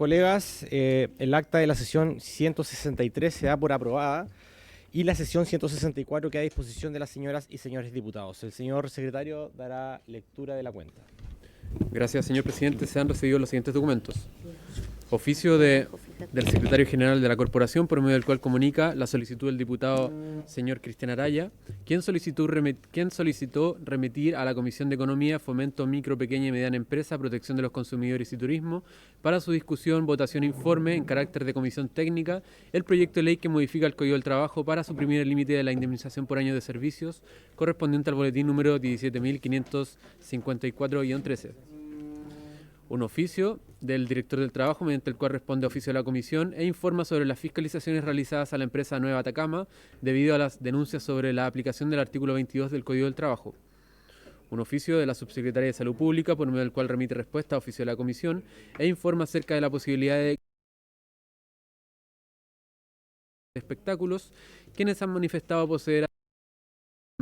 colegas, el acta de la sesión 163 se da por aprobada y la sesión 164 queda a disposición de las señoras y señores diputados. El señor secretario dará lectura de la cuenta. Gracias, señor presidente. Se han recibido los siguientes documentos. Oficio del secretario general de la Corporación, por medio del cual comunica la solicitud del diputado señor Cristian Araya, quien solicitó remitir a la Comisión de Economía, Fomento, Micro, Pequeña y Mediana Empresa, Protección de los Consumidores y Turismo, para su discusión, votación e informe en carácter de comisión técnica, el proyecto de ley que modifica el Código del Trabajo para suprimir el límite de la indemnización por año de servicios correspondiente al boletín número 17.554-13. Un oficio del director del trabajo, mediante el cual responde a oficio de la comisión e informa sobre las fiscalizaciones realizadas a la empresa Nueva Atacama debido a las denuncias sobre la aplicación del artículo 22 del Código del Trabajo. Un oficio de la subsecretaria de Salud Pública, por medio del cual remite respuesta a oficio de la comisión e informa acerca de la posibilidad de espectáculos, quienes han manifestado poseer el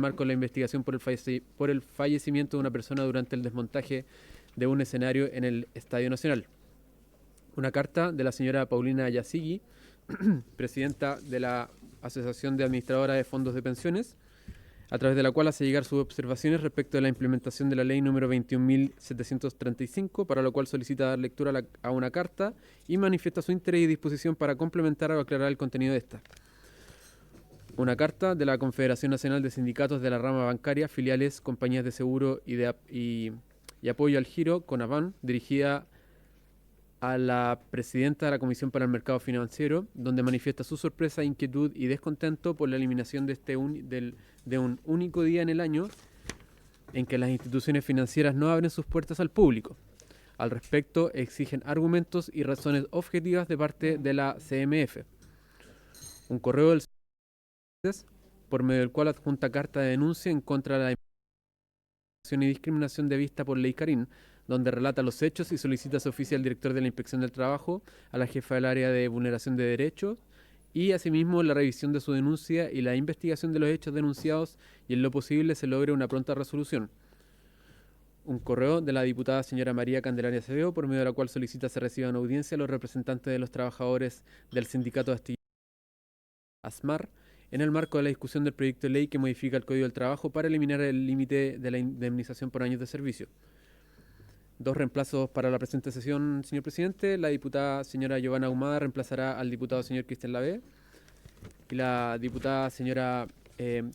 marco de la investigación por el fallecimiento de una persona durante el desmontaje de un escenario en el Estadio Nacional. Una carta de la señora Paulina Yasigui, presidenta de la Asociación de Administradoras de Fondos de Pensiones, a través de la cual hace llegar sus observaciones respecto de la implementación de la ley número 21.735, para lo cual solicita dar lectura a una carta y manifiesta su interés y disposición para complementar o aclarar el contenido de esta. Una carta de la Confederación Nacional de Sindicatos de la Rama Bancaria, Filiales, Compañías de Seguro y Apoyo al Giro, CONAVAN, dirigida a la presidenta de la Comisión para el Mercado Financiero, donde manifiesta su sorpresa, inquietud y descontento por la eliminación de un único día en el año en que las instituciones financieras no abren sus puertas al público. Al respecto, exigen argumentos y razones objetivas de parte de la CMF. Un correo del por medio del cual adjunta carta de denuncia en contra de la y discriminación de vista por ley Carín, donde relata los hechos y solicita su oficio al director de la Inspección del Trabajo, a la jefa del área de vulneración de derechos y asimismo la revisión de su denuncia y la investigación de los hechos denunciados y en lo posible se logre una pronta resolución. Un correo de la diputada señora María Candelaria Acevedo, por medio de la cual solicita se reciban audiencia a los representantes de los trabajadores del sindicato de astilleros ASMAR en el marco de la discusión del proyecto de ley que modifica el Código del Trabajo para eliminar el límite de la indemnización por años de servicio. Dos reemplazos para la presente sesión, señor presidente. La diputada señora Giovanna Ahumada reemplazará al diputado señor Cristian Lavé y la diputada señora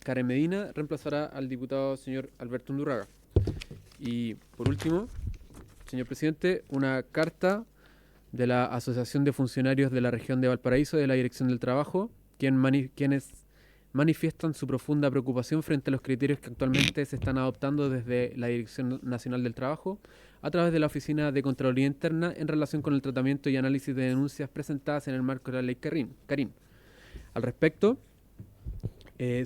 Karen Medina reemplazará al diputado señor Alberto Undurraga. Y por último, señor presidente, una carta de la Asociación de Funcionarios de la Región de Valparaíso de la Dirección del Trabajo, quienes manifiestan su profunda preocupación frente a los criterios que actualmente se están adoptando desde la Dirección Nacional del Trabajo a través de la Oficina de Contraloría Interna en relación con el tratamiento y análisis de denuncias presentadas en el marco de la ley Carín. Al respecto,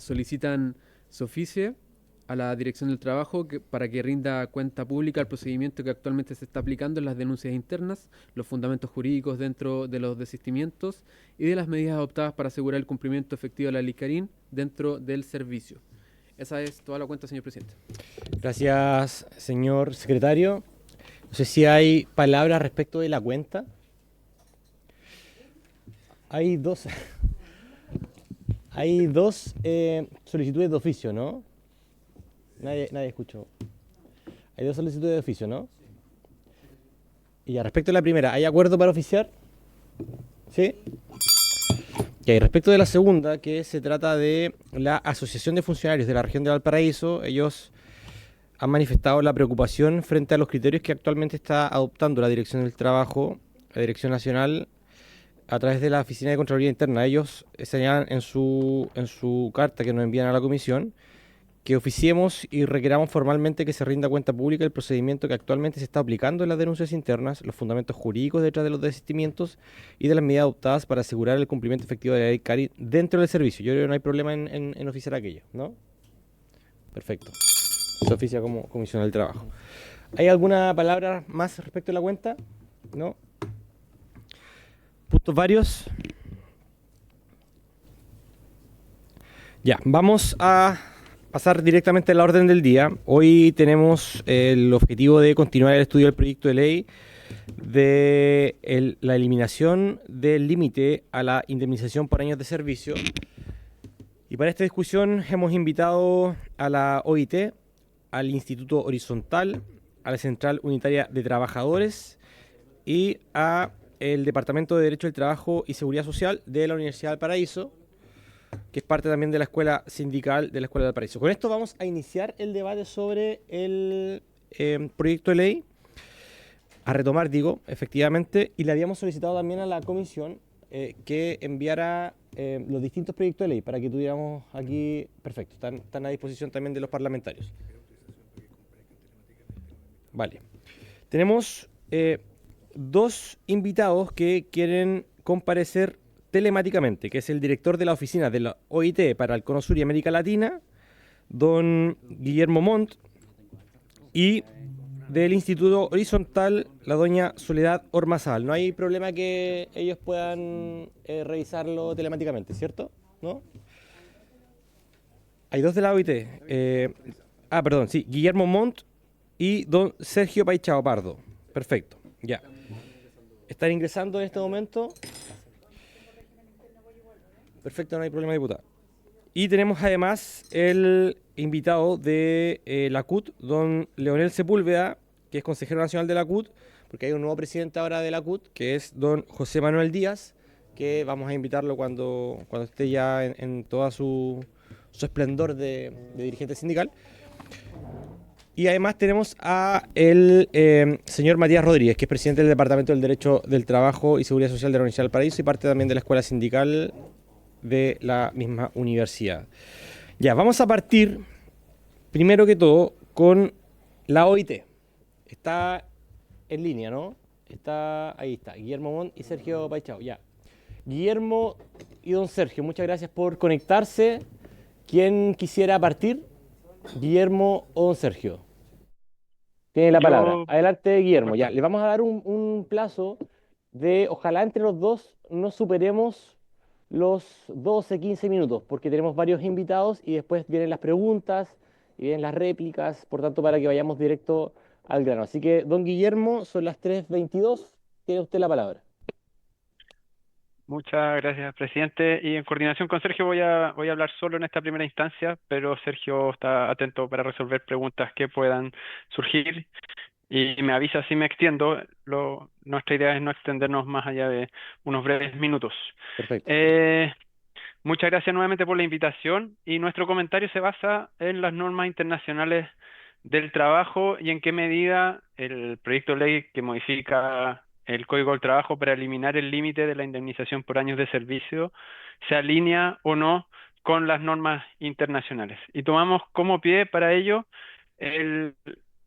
solicitan su oficio a la Dirección del Trabajo para que rinda cuenta pública al procedimiento que actualmente se está aplicando en las denuncias internas, los fundamentos jurídicos dentro de los desistimientos y de las medidas adoptadas para asegurar el cumplimiento efectivo de la ley Carín dentro del servicio. Esa es toda la cuenta, señor presidente. Gracias, señor secretario. No sé si hay palabras respecto de la cuenta. Hay dos solicitudes de oficio, ¿no? Nadie escuchó. Hay dos solicitudes de oficio, ¿no? Y respecto de la primera, ¿hay acuerdo para oficiar? ¿Sí? Y respecto de la segunda, que se trata de la Asociación de Funcionarios de la Región de Valparaíso, ellos han manifestado la preocupación frente a los criterios que actualmente está adoptando la Dirección del Trabajo, la Dirección Nacional, a través de la Oficina de Contraloría Interna. Ellos señalan en su carta que nos envían a la comisión que oficiemos y requeramos formalmente que se rinda cuenta pública el procedimiento que actualmente se está aplicando en las denuncias internas, los fundamentos jurídicos detrás de los desistimientos y de las medidas adoptadas para asegurar el cumplimiento efectivo de la ley Carín dentro del servicio. Yo creo que no hay problema en oficiar aquello, ¿no? Perfecto. Se oficia como Comisión del Trabajo. ¿Hay alguna palabra más respecto a la cuenta? ¿No? ¿Puntos varios? Ya, vamos a pasar directamente a la orden del día. Hoy tenemos el objetivo de continuar el estudio del proyecto de ley de la eliminación del límite a la indemnización por años de servicio. Y para esta discusión hemos invitado a la OIT, al Instituto Horizontal, a la Central Unitaria de Trabajadores y a el Departamento de Derecho del Trabajo y Seguridad Social de la Universidad del Paraíso, que es parte también de la escuela sindical de la Escuela del Paraíso. Con esto vamos a iniciar el debate sobre el proyecto de ley, a retomar, digo, efectivamente, y le habíamos solicitado también a la comisión que enviara los distintos proyectos de ley para que tuviéramos aquí, perfecto, están a disposición también de los parlamentarios. Vale. Tenemos dos invitados que quieren comparecer telemáticamente, que es el director de la oficina de la OIT para el Cono Sur y América Latina, don Guillermo Montt, y del Instituto Horizontal, la doña Soledad Ormazábal. No hay problema que ellos puedan revisarlo telemáticamente, ¿cierto? ¿No? Hay dos de la OIT. Perdón, sí, Guillermo Montt y don Sergio Paichao Pardo. Perfecto, ya. ¿Están ingresando en este momento? Perfecto, no hay problema, diputada. Y tenemos además el invitado de la CUT, don Leonel Sepúlveda, que es consejero nacional de la CUT, porque hay un nuevo presidente ahora de la CUT, que es don José Manuel Díaz, que vamos a invitarlo cuando esté ya en toda su esplendor de dirigente sindical. Y además tenemos a el señor Matías Rodríguez, que es presidente del Departamento del Derecho del Trabajo y Seguridad Social de la Universidad del Paraíso y parte también de la Escuela Sindical de la misma universidad. Ya, vamos a partir, primero que todo, con la OIT. Está en línea, ¿no? Ahí está, Guillermo Montt y Sergio Paichao. Ya. Guillermo y don Sergio, muchas gracias por conectarse. ¿Quién quisiera partir? ¿Guillermo o don Sergio? Tiene la palabra. Yo Adelante, Guillermo. Ya, parto. le vamos a dar un plazo de, ojalá entre los dos no superemos los 12, 15 minutos, porque tenemos varios invitados y después vienen las preguntas y vienen las réplicas, por tanto, para que vayamos directo al grano. Así que, don Guillermo, son las 3:22, tiene usted la palabra. Muchas gracias, presidente. Y en coordinación con Sergio voy a hablar solo en esta primera instancia, pero Sergio está atento para resolver preguntas que puedan surgir y me avisa si me extiendo. Nuestra idea es no extendernos más allá de unos breves minutos. Perfecto. Eh, Muchas gracias nuevamente por la invitación y nuestro comentario se basa en las normas internacionales del trabajo y en qué medida el proyecto de ley que modifica el Código del Trabajo para eliminar el límite de la indemnización por años de servicio se alinea o no con las normas internacionales. Y tomamos como pie para ello el-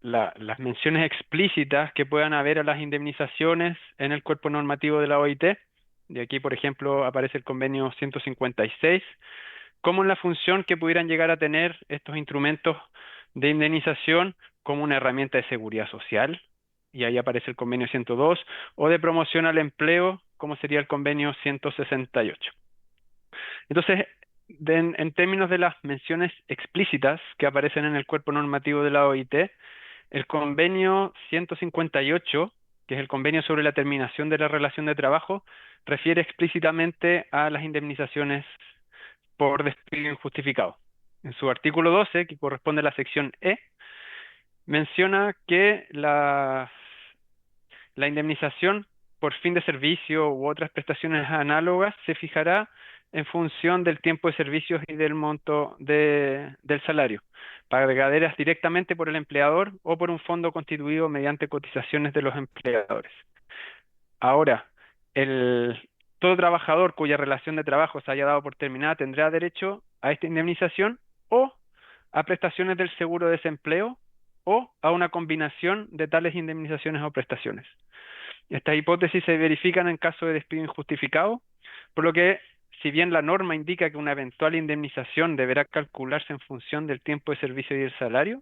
las menciones explícitas que puedan haber a las indemnizaciones en el cuerpo normativo de la OIT. De aquí, por ejemplo, aparece el convenio 156, como en la función que pudieran llegar a tener estos instrumentos de indemnización como una herramienta de seguridad social, y ahí aparece el convenio 102, o de promoción al empleo, como sería el convenio 168. Entonces, en términos de las menciones explícitas que aparecen en el cuerpo normativo de la OIT, el convenio 158, que es el convenio sobre la terminación de la relación de trabajo, refiere explícitamente a las indemnizaciones por despido injustificado. En su artículo 12, que corresponde a la sección E, menciona que la indemnización por fin de servicio u otras prestaciones análogas se fijará en función del tiempo de servicios y del monto del salario, pagadas directamente por el empleador o por un fondo constituido mediante cotizaciones de los empleadores. Ahora, todo trabajador cuya relación de trabajo se haya dado por terminada tendrá derecho a esta indemnización o a prestaciones del seguro de desempleo o a una combinación de tales indemnizaciones o prestaciones. Estas hipótesis se verifican en caso de despido injustificado, por lo que, si bien la norma indica que una eventual indemnización deberá calcularse en función del tiempo de servicio y el salario,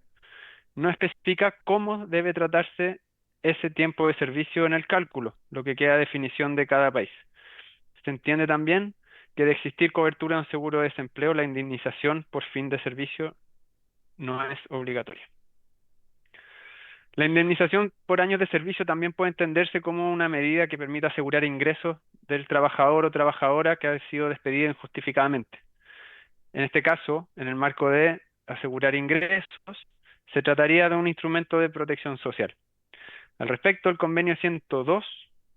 no especifica cómo debe tratarse ese tiempo de servicio en el cálculo, lo que queda a definición de cada país. Se entiende también que de existir cobertura en seguro de desempleo, la indemnización por fin de servicio no es obligatoria. La indemnización por años de servicio también puede entenderse como una medida que permita asegurar ingresos del trabajador o trabajadora que ha sido despedido injustificadamente. En este caso, en el marco de asegurar ingresos, se trataría de un instrumento de protección social. Al respecto, el convenio 102,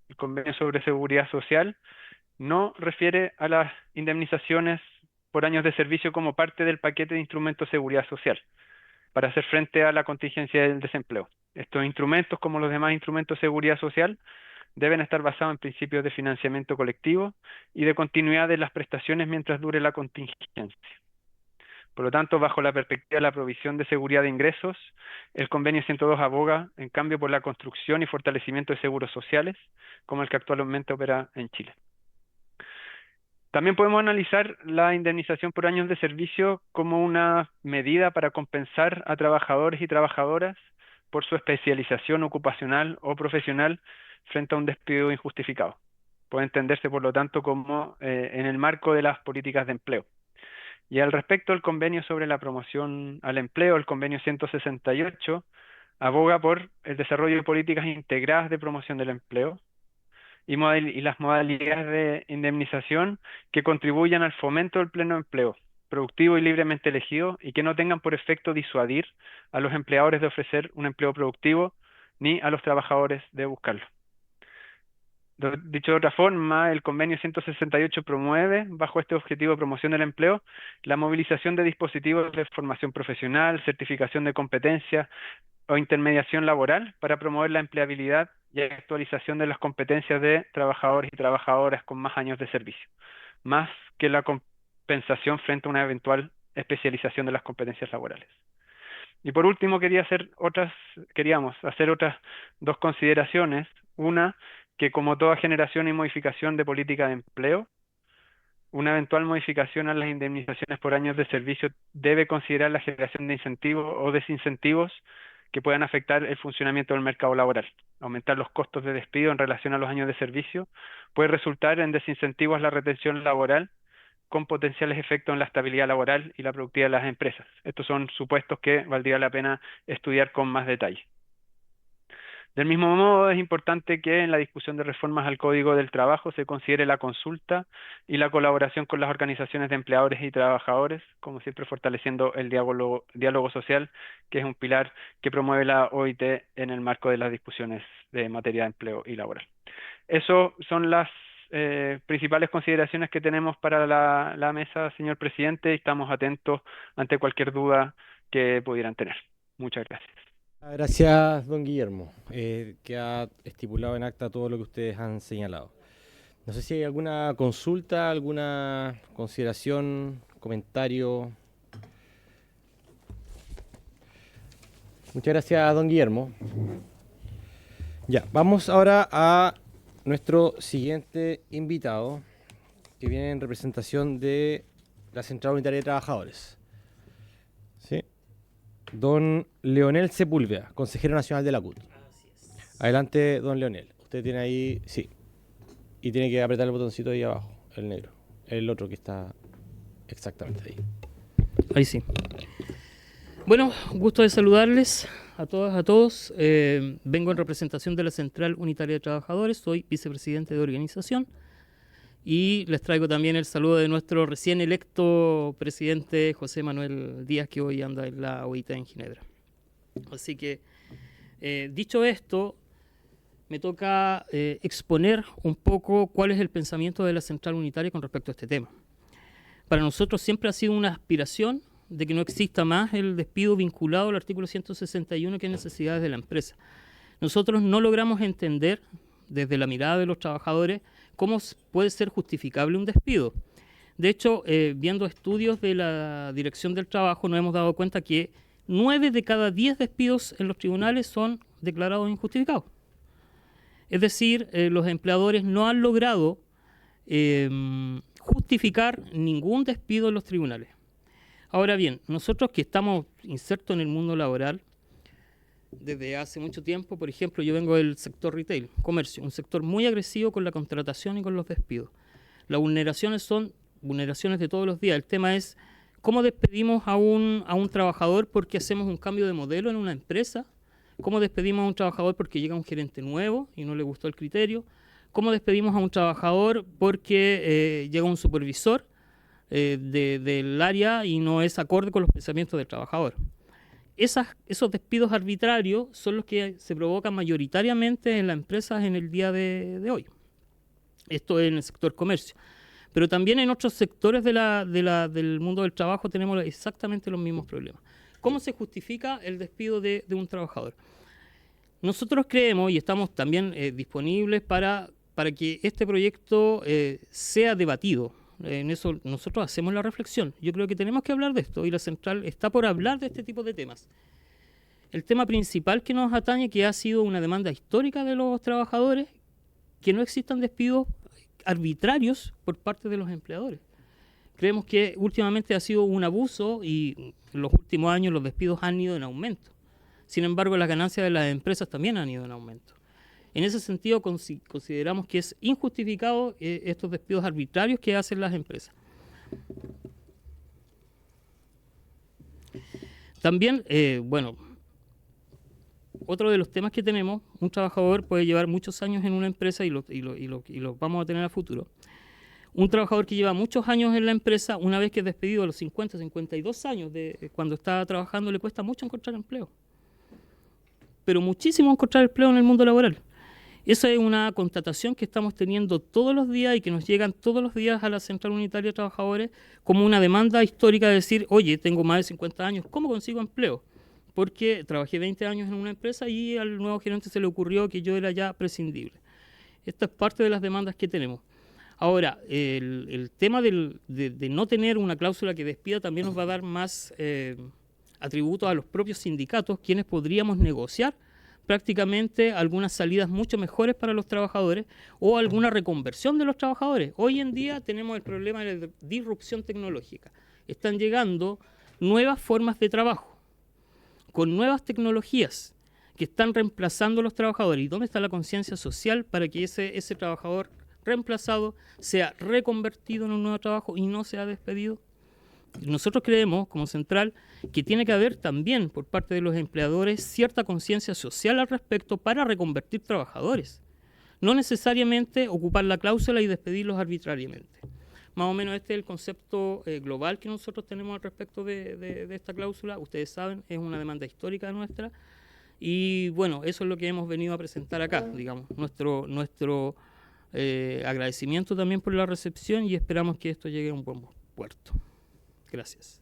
el convenio sobre seguridad social, no refiere a las indemnizaciones por años de servicio como parte del paquete de instrumentos de seguridad social para hacer frente a la contingencia del desempleo. Estos instrumentos, como los demás instrumentos de seguridad social, deben estar basados en principios de financiamiento colectivo y de continuidad de las prestaciones mientras dure la contingencia. Por lo tanto, bajo la perspectiva de la provisión de seguridad de ingresos, el convenio 102 aboga, en cambio, por la construcción y fortalecimiento de seguros sociales, como el que actualmente opera en Chile. También podemos analizar la indemnización por años de servicio como una medida para compensar a trabajadores y trabajadoras por su especialización ocupacional o profesional frente a un despido injustificado. Puede entenderse, por lo tanto, como en el marco de las políticas de empleo. Y al respecto, el convenio sobre la promoción al empleo, el convenio 168, aboga por el desarrollo de políticas integradas de promoción del empleo y las modalidades de indemnización que contribuyan al fomento del pleno empleo, productivo y libremente elegido, y que no tengan por efecto disuadir a los empleadores de ofrecer un empleo productivo ni a los trabajadores de buscarlo. Dicho de otra forma, el convenio 168 promueve, bajo este objetivo de promoción del empleo, la movilización de dispositivos de formación profesional, certificación de competencias o intermediación laboral para promover la empleabilidad y actualización de las competencias de trabajadores y trabajadoras con más años de servicio, más que la compensación frente a una eventual especialización de las competencias laborales. Y por último, queríamos hacer otras dos consideraciones. Una, que como toda generación y modificación de política de empleo, una eventual modificación a las indemnizaciones por años de servicio debe considerar la generación de incentivos o desincentivos que puedan afectar el funcionamiento del mercado laboral. Aumentar los costos de despido en relación a los años de servicio puede resultar en desincentivos a la retención laboral con potenciales efectos en la estabilidad laboral y la productividad de las empresas. Estos son supuestos que valdría la pena estudiar con más detalle. Del mismo modo, es importante que en la discusión de reformas al Código del Trabajo se considere la consulta y la colaboración con las organizaciones de empleadores y trabajadores, como siempre fortaleciendo el diálogo social, que es un pilar que promueve la OIT en el marco de las discusiones de materia de empleo y laboral. Esas son las principales consideraciones que tenemos para la mesa, señor presidente, y estamos atentos ante cualquier duda que pudieran tener. Muchas gracias. Gracias, don Guillermo, que ha estipulado en acta todo lo que ustedes han señalado. No sé si hay alguna consulta, alguna consideración, comentario. Muchas gracias, don Guillermo. Ya, vamos ahora a nuestro siguiente invitado, que viene en representación de la Central Unitaria de Trabajadores. ¿Sí? Don Leonel Sepúlveda, consejero nacional de la CUT. Adelante, don Leonel. Usted tiene ahí, sí. Y tiene que apretar el botoncito ahí abajo, el negro. El otro que está exactamente ahí. Ahí sí. Bueno, gusto de saludarles a todas, a todos. Vengo en representación de la Central Unitaria de Trabajadores, soy vicepresidente de organización y les traigo también el saludo de nuestro recién electo presidente José Manuel Díaz, que hoy anda en la OIT en Ginebra. Así que, dicho esto, me toca exponer un poco cuál es el pensamiento de la Central Unitaria con respecto a este tema. Para nosotros siempre ha sido una aspiración de que no exista más el despido vinculado al artículo 161, que es necesidades de la empresa. Nosotros no logramos entender, desde la mirada de los trabajadores, cómo puede ser justificable un despido. De hecho, viendo estudios de la Dirección del Trabajo, nos hemos dado cuenta que 9 de cada 10 despidos en los tribunales son declarados injustificados. Es decir, los empleadores no han logrado justificar ningún despido en los tribunales. Ahora bien, nosotros que estamos insertos en el mundo laboral desde hace mucho tiempo, por ejemplo, yo vengo del sector retail, comercio, un sector muy agresivo con la contratación y con los despidos. Las vulneraciones son vulneraciones de todos los días. El tema es cómo despedimos a un trabajador porque hacemos un cambio de modelo en una empresa, ¿Cómo despedimos a un trabajador porque llega un gerente nuevo y no le gustó el criterio? ¿Cómo despedimos a un trabajador porque llega un supervisor del área y no es acorde con los pensamientos del trabajador? Esos despidos arbitrarios son los que se provocan mayoritariamente en las empresas en el día de hoy. Esto es en el sector comercio. Pero también en otros sectores del mundo del trabajo tenemos exactamente los mismos problemas. ¿Cómo se justifica el despido de un trabajador? Nosotros creemos y estamos también disponibles para que este proyecto sea debatido. En eso nosotros hacemos la reflexión. Yo creo que tenemos que hablar de esto y la central está por hablar de este tipo de temas. El tema principal que nos atañe, que ha sido una demanda histórica de los trabajadores, que no existan despidos arbitrarios por parte de los empleadores. Creemos que últimamente ha sido un abuso y en los últimos años los despidos han ido en aumento. Sin embargo, las ganancias de las empresas también han ido en aumento. En ese sentido, consideramos que es injustificado estos despidos arbitrarios que hacen las empresas. También, otro de los temas que tenemos, un trabajador puede llevar muchos años en una empresa y lo vamos a tener a futuro. Un trabajador que lleva muchos años en la empresa, una vez que es despedido a los 50, 52 años de cuando está trabajando, le cuesta mucho encontrar empleo. Pero muchísimo encontrar empleo en el mundo laboral. Esa es una constatación que estamos teniendo todos los días y que nos llegan todos los días a la Central Unitaria de Trabajadores como una demanda histórica de decir, oye, tengo más de 50 años, ¿cómo consigo empleo? Porque trabajé 20 años en una empresa y al nuevo gerente se le ocurrió que yo era ya prescindible. Esta es parte de las demandas que tenemos. Ahora, el tema de no tener una cláusula que despida también nos va a dar más atributos a los propios sindicatos, quienes podríamos negociar prácticamente algunas salidas mucho mejores para los trabajadores o alguna reconversión de los trabajadores. Hoy en día tenemos el problema de la disrupción tecnológica. Están llegando nuevas formas de trabajo con nuevas tecnologías que están reemplazando a los trabajadores. ¿Y dónde está la conciencia social para que ese trabajador reemplazado sea reconvertido en un nuevo trabajo y no sea despedido? Nosotros creemos, como central, que tiene que haber también por parte de los empleadores cierta conciencia social al respecto para reconvertir trabajadores. No necesariamente ocupar la cláusula y despedirlos arbitrariamente. Más o menos este es el concepto global que nosotros tenemos al respecto de esta cláusula. Ustedes saben, es una demanda histórica nuestra. Y bueno, eso es lo que hemos venido a presentar acá, digamos. Nuestro agradecimiento también por la recepción y esperamos que esto llegue a un buen puerto. Gracias.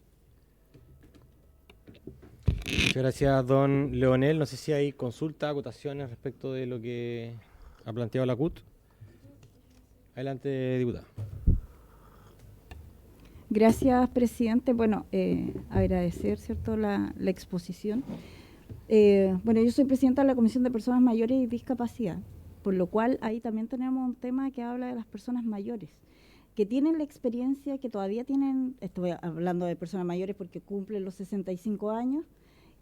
Muchas gracias, don Leonel. No sé si hay consultas, acotaciones respecto de lo que ha planteado la CUT. Adelante, diputada. Gracias, presidente. Bueno, agradecer, ¿cierto?, la exposición. Bueno, yo soy presidenta de la Comisión de Personas Mayores y Discapacidad, por lo cual ahí también tenemos un tema que habla de las personas mayores, que tienen la experiencia, que todavía tienen, estoy hablando de personas mayores porque cumplen los 65 años,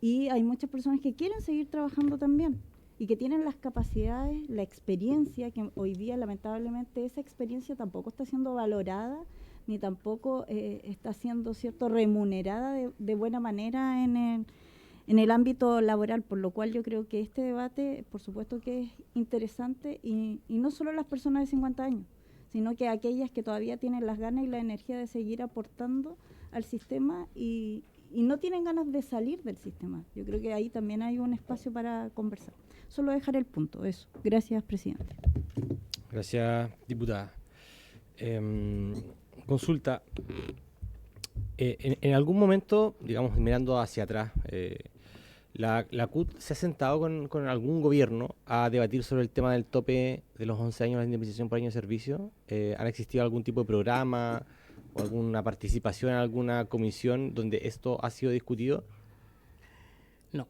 y hay muchas personas que quieren seguir trabajando también, y que tienen las capacidades, la experiencia, que hoy día lamentablemente esa experiencia tampoco está siendo valorada, ni tampoco está siendo, ¿cierto?, remunerada de buena manera en el ámbito laboral, por lo cual yo creo que este debate, por supuesto que es interesante, y no solo las personas de 50 años, sino que aquellas que todavía tienen las ganas y la energía de seguir aportando al sistema y no tienen ganas de salir del sistema. Yo creo que ahí también hay un espacio para conversar. Solo dejar el punto, eso. Gracias, presidente. Gracias, diputada. Consulta. En algún momento, digamos, mirando hacia atrás, la CUT se ha sentado con algún gobierno a debatir sobre el tema del tope de los 11 años de la indemnización por año de servicio. ¿Han existido algún tipo de programa o alguna participación en alguna comisión donde esto ha sido discutido? No.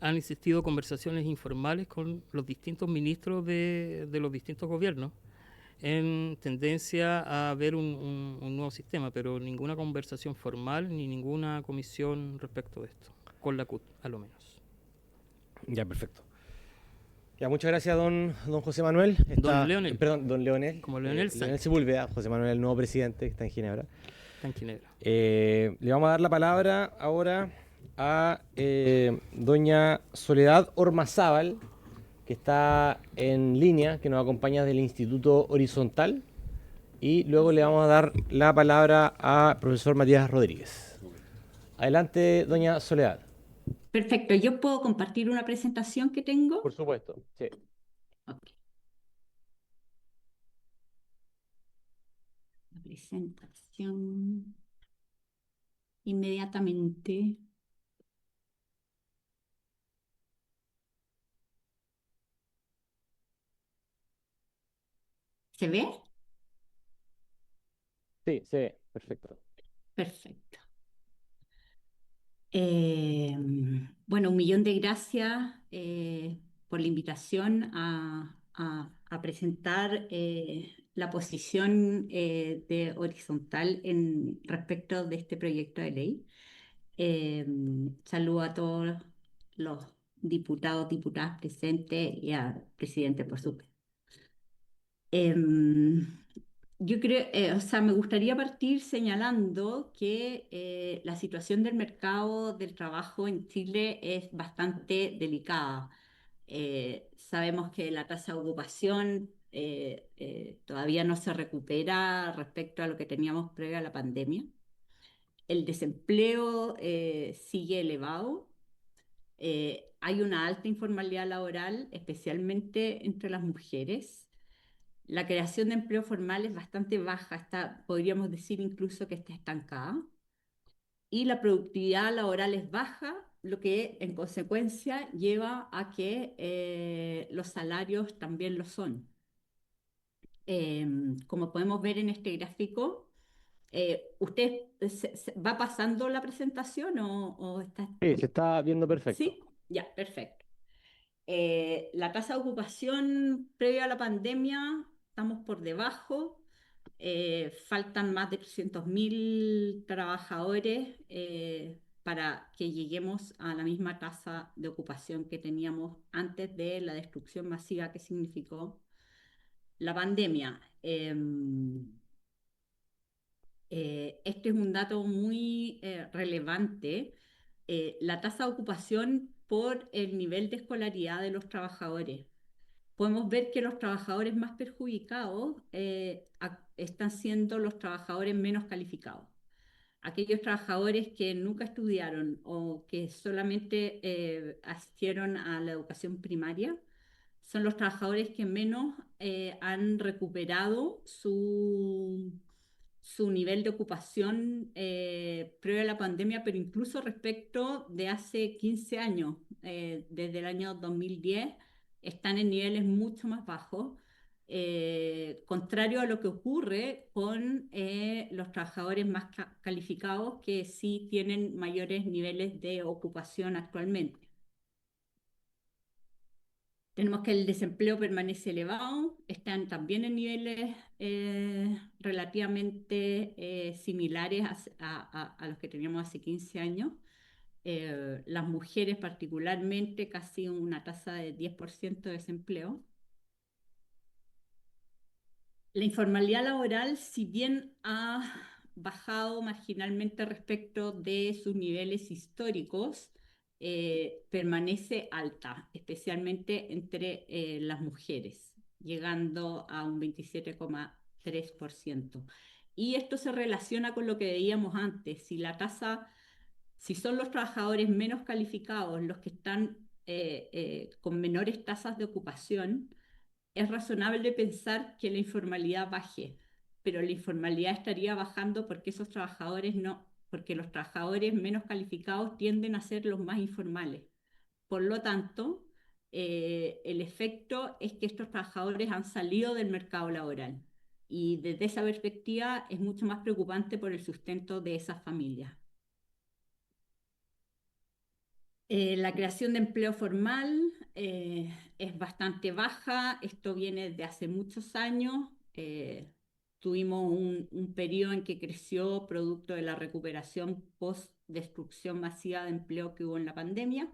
Han existido conversaciones informales con los distintos ministros de los distintos gobiernos en tendencia a ver un nuevo sistema, pero ninguna conversación formal ni ninguna comisión respecto de esto, con la CUT, a lo menos. Ya, perfecto. Ya, muchas gracias, don José Manuel. Don Leonel. Perdón, don Leonel. Como Leonel Sánchez. Leonel Sepúlveda, José Manuel, el nuevo presidente que está en Ginebra. Está en Ginebra. Le vamos a dar la palabra ahora a doña Soledad Ormazábal, que está en línea, que nos acompaña del Instituto Horizontal. Y luego le vamos a dar la palabra a profesor Matías Rodríguez. Adelante, doña Soledad. Perfecto, ¿yo puedo compartir una presentación que tengo? Por supuesto, sí. Ok. La presentación inmediatamente. ¿Se ve? Sí, sí, perfecto. Perfecto. Bueno, un millón de gracias por la invitación a presentar la posición de Horizontal respecto de este proyecto de ley. Saludo a todos los diputados, diputadas presentes y al presidente, por supuesto. Yo creo, o sea, me gustaría partir señalando que la situación del mercado del trabajo en Chile es bastante delicada. Sabemos que la tasa de ocupación todavía no se recupera respecto a lo que teníamos previo a la pandemia. El desempleo sigue elevado. Hay una alta informalidad laboral, especialmente entre las mujeres. La creación de empleo formal es bastante baja, podríamos decir incluso que está estancada. Y la productividad laboral es baja, lo que en consecuencia lleva a que los salarios también lo son. Como podemos ver en este gráfico, ¿usted va pasando la presentación o está? Sí, se está viendo perfecto. Sí, ya, perfecto. La tasa de ocupación previa a la pandemia, estamos por debajo. Faltan más de 300.000 trabajadores para que lleguemos a la misma tasa de ocupación que teníamos antes de la destrucción masiva que significó la pandemia. Este es un dato muy relevante. La tasa de ocupación por el nivel de escolaridad de los trabajadores. Podemos ver que los trabajadores más perjudicados están siendo los trabajadores menos calificados. Aquellos trabajadores que nunca estudiaron o que solamente asistieron a la educación primaria son los trabajadores que menos han recuperado su nivel de ocupación previo a la pandemia, pero incluso respecto de hace 15 años, desde el año 2010, están en niveles mucho más bajos, contrario a lo que ocurre con los trabajadores más calificados que sí tienen mayores niveles de ocupación actualmente. Tenemos que el desempleo permanece elevado, están también en niveles relativamente similares a los que teníamos hace 15 años. Las mujeres particularmente, casi una tasa de 10% de desempleo. La informalidad laboral, si bien ha bajado marginalmente respecto de sus niveles históricos, permanece alta, especialmente entre las mujeres, llegando a un 27,3%. Y esto se relaciona con lo que veíamos antes. Si son los trabajadores menos calificados los que están con menores tasas de ocupación, es razonable pensar que la informalidad baje, pero la informalidad estaría bajando porque esos trabajadores no, porque los trabajadores menos calificados tienden a ser los más informales. Por lo tanto, el efecto es que estos trabajadores han salido del mercado laboral y desde esa perspectiva es mucho más preocupante por el sustento de esas familias. La creación de empleo formal es bastante baja, esto viene de hace muchos años. Tuvimos un periodo en que creció producto de la recuperación post-destrucción masiva de empleo que hubo en la pandemia,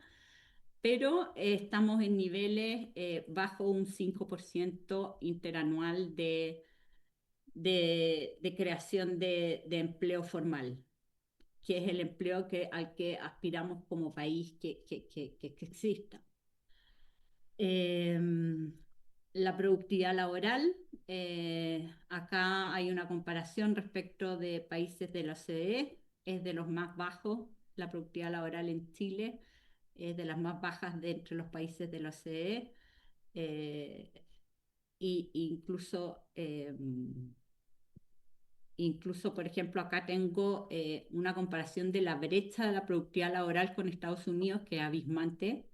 pero estamos en niveles bajo un 5% interanual de creación de empleo formal. que es el empleo al que aspiramos como país que exista. La productividad laboral, acá hay una comparación respecto de países de la OCDE, es de los más bajos, la productividad laboral en Chile es de las más bajas de entre los países de la OCDE, y incluso, por ejemplo, acá tengo una comparación de la brecha de la productividad laboral con Estados Unidos, que es abismante,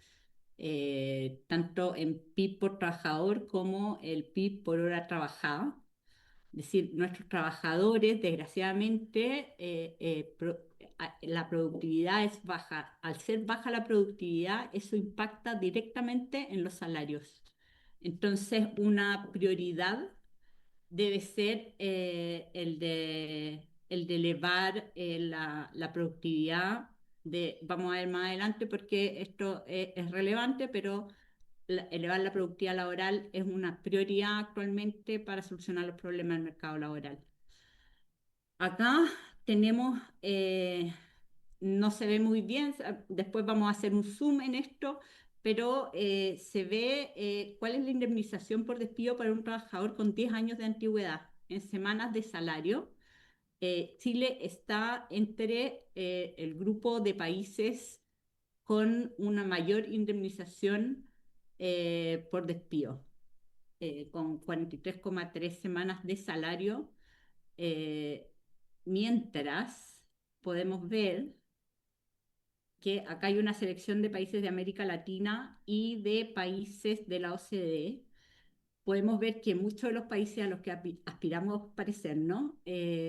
tanto en PIB por trabajador como el PIB por hora trabajada. Es decir, nuestros trabajadores, desgraciadamente, la productividad es baja. Al ser baja la productividad, eso impacta directamente en los salarios. Entonces, una prioridad debe ser el de elevar la productividad. Vamos a ver más adelante porque esto es relevante, pero elevar la productividad laboral es una prioridad actualmente para solucionar los problemas del mercado laboral. Acá tenemos, no se ve muy bien, después vamos a hacer un zoom en esto, pero se ve cuál es la indemnización por despido para un trabajador con 10 años de antigüedad en semanas de salario. Chile está entre el grupo de países con una mayor indemnización por despido, con 43,3 semanas de salario, eh, mientras podemos ver que acá hay una selección de países de América Latina y de países de la OCDE. Podemos ver que muchos de los países a los que aspiramos parecernos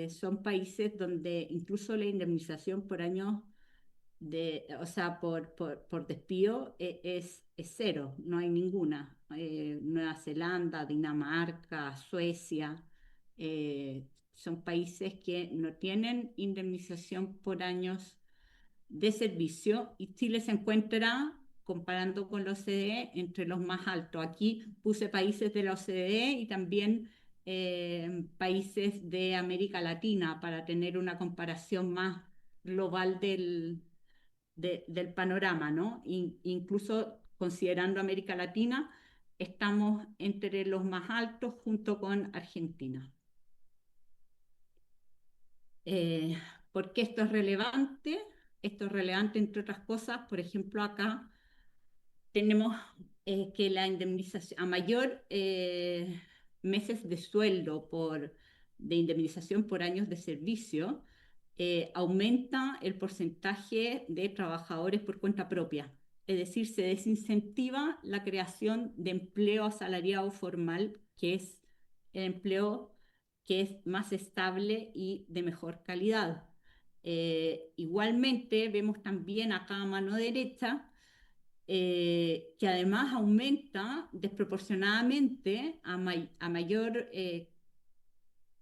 son países donde incluso la indemnización por años o sea, por despido es cero, no hay ninguna. Nueva Zelanda, Dinamarca, Suecia, son países que no tienen indemnización por años de servicio, y Chile se encuentra, comparando con la OCDE, entre los más altos. Aquí puse países de la OCDE y también países de América Latina para tener una comparación más global del panorama, ¿no? Incluso considerando América Latina, estamos entre los más altos junto con Argentina. Eh, ¿Por qué esto es relevante? Esto es relevante, entre otras cosas, por ejemplo, acá tenemos que la indemnización, a mayor meses de sueldo de indemnización por años de servicio, aumenta el porcentaje de trabajadores por cuenta propia. Es decir, se desincentiva la creación de empleo asalariado formal, que es el empleo que es más estable y de mejor calidad. Igualmente, vemos también acá a mano derecha que además aumenta desproporcionadamente a mayor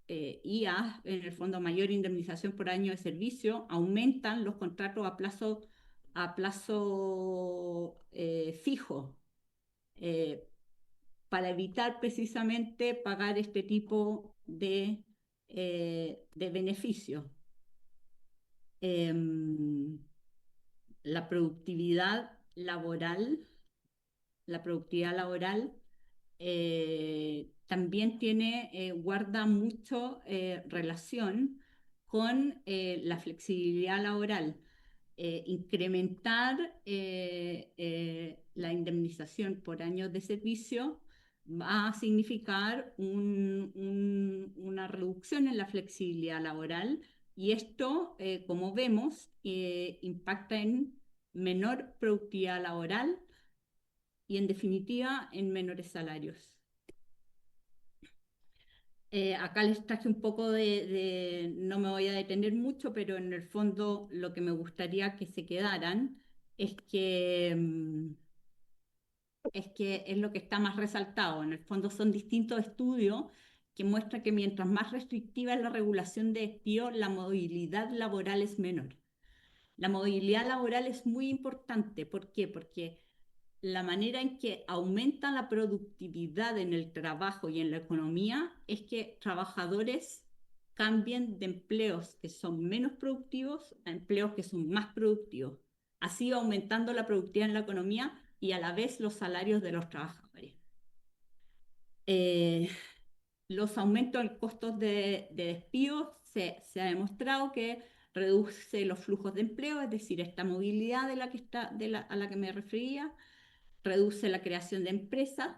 IA, en el fondo mayor indemnización por año de servicio, aumentan los contratos a plazo fijo, eh, para evitar precisamente pagar este tipo de beneficios. Em, la productividad laboral, la productividad laboral también guarda mucho relación con la flexibilidad laboral. Incrementar la indemnización por años de servicio va a significar una reducción en la flexibilidad laboral, y esto, como vemos, impacta en menor productividad laboral y, en definitiva, en menores salarios. Acá les traje un poco no me voy a detener mucho, pero en el fondo lo que me gustaría que se quedaran es que es lo que está más resaltado. En el fondo son distintos estudios que muestran que mientras más restrictiva es la regulación de despido, la movilidad laboral es menor. La movilidad laboral es muy importante. ¿Por qué? Porque la manera en que aumenta la productividad en el trabajo y en la economía es que trabajadores cambien de empleos que son menos productivos a empleos que son más productivos. Así va aumentando la productividad en la economía y a la vez los salarios de los trabajadores. Los aumentos en costos de despido se ha demostrado que reduce los flujos de empleo, es decir, esta movilidad a la que me refería, reduce la creación de empresas,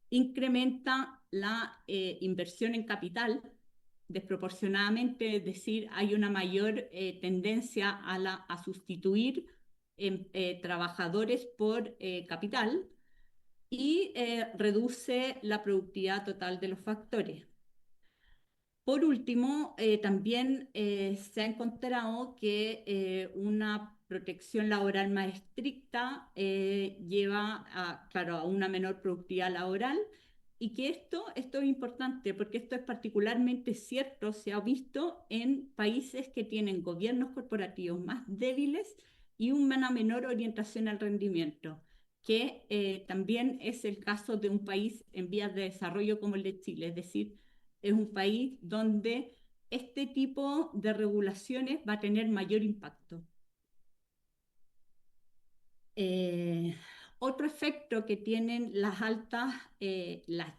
incrementa la inversión en capital desproporcionadamente, es decir, hay una mayor tendencia a sustituir trabajadores por capital y reduce la productividad total de los factores. Por último, también se ha encontrado que una protección laboral más estricta lleva claro, a una menor productividad laboral y que esto es importante porque esto es particularmente cierto, se ha visto en países que tienen gobiernos corporativos más débiles y una menor orientación al rendimiento, que también es el caso de un país en vías de desarrollo como el de Chile, es decir, es un país donde este tipo de regulaciones va a tener mayor impacto. Otro efecto que tienen las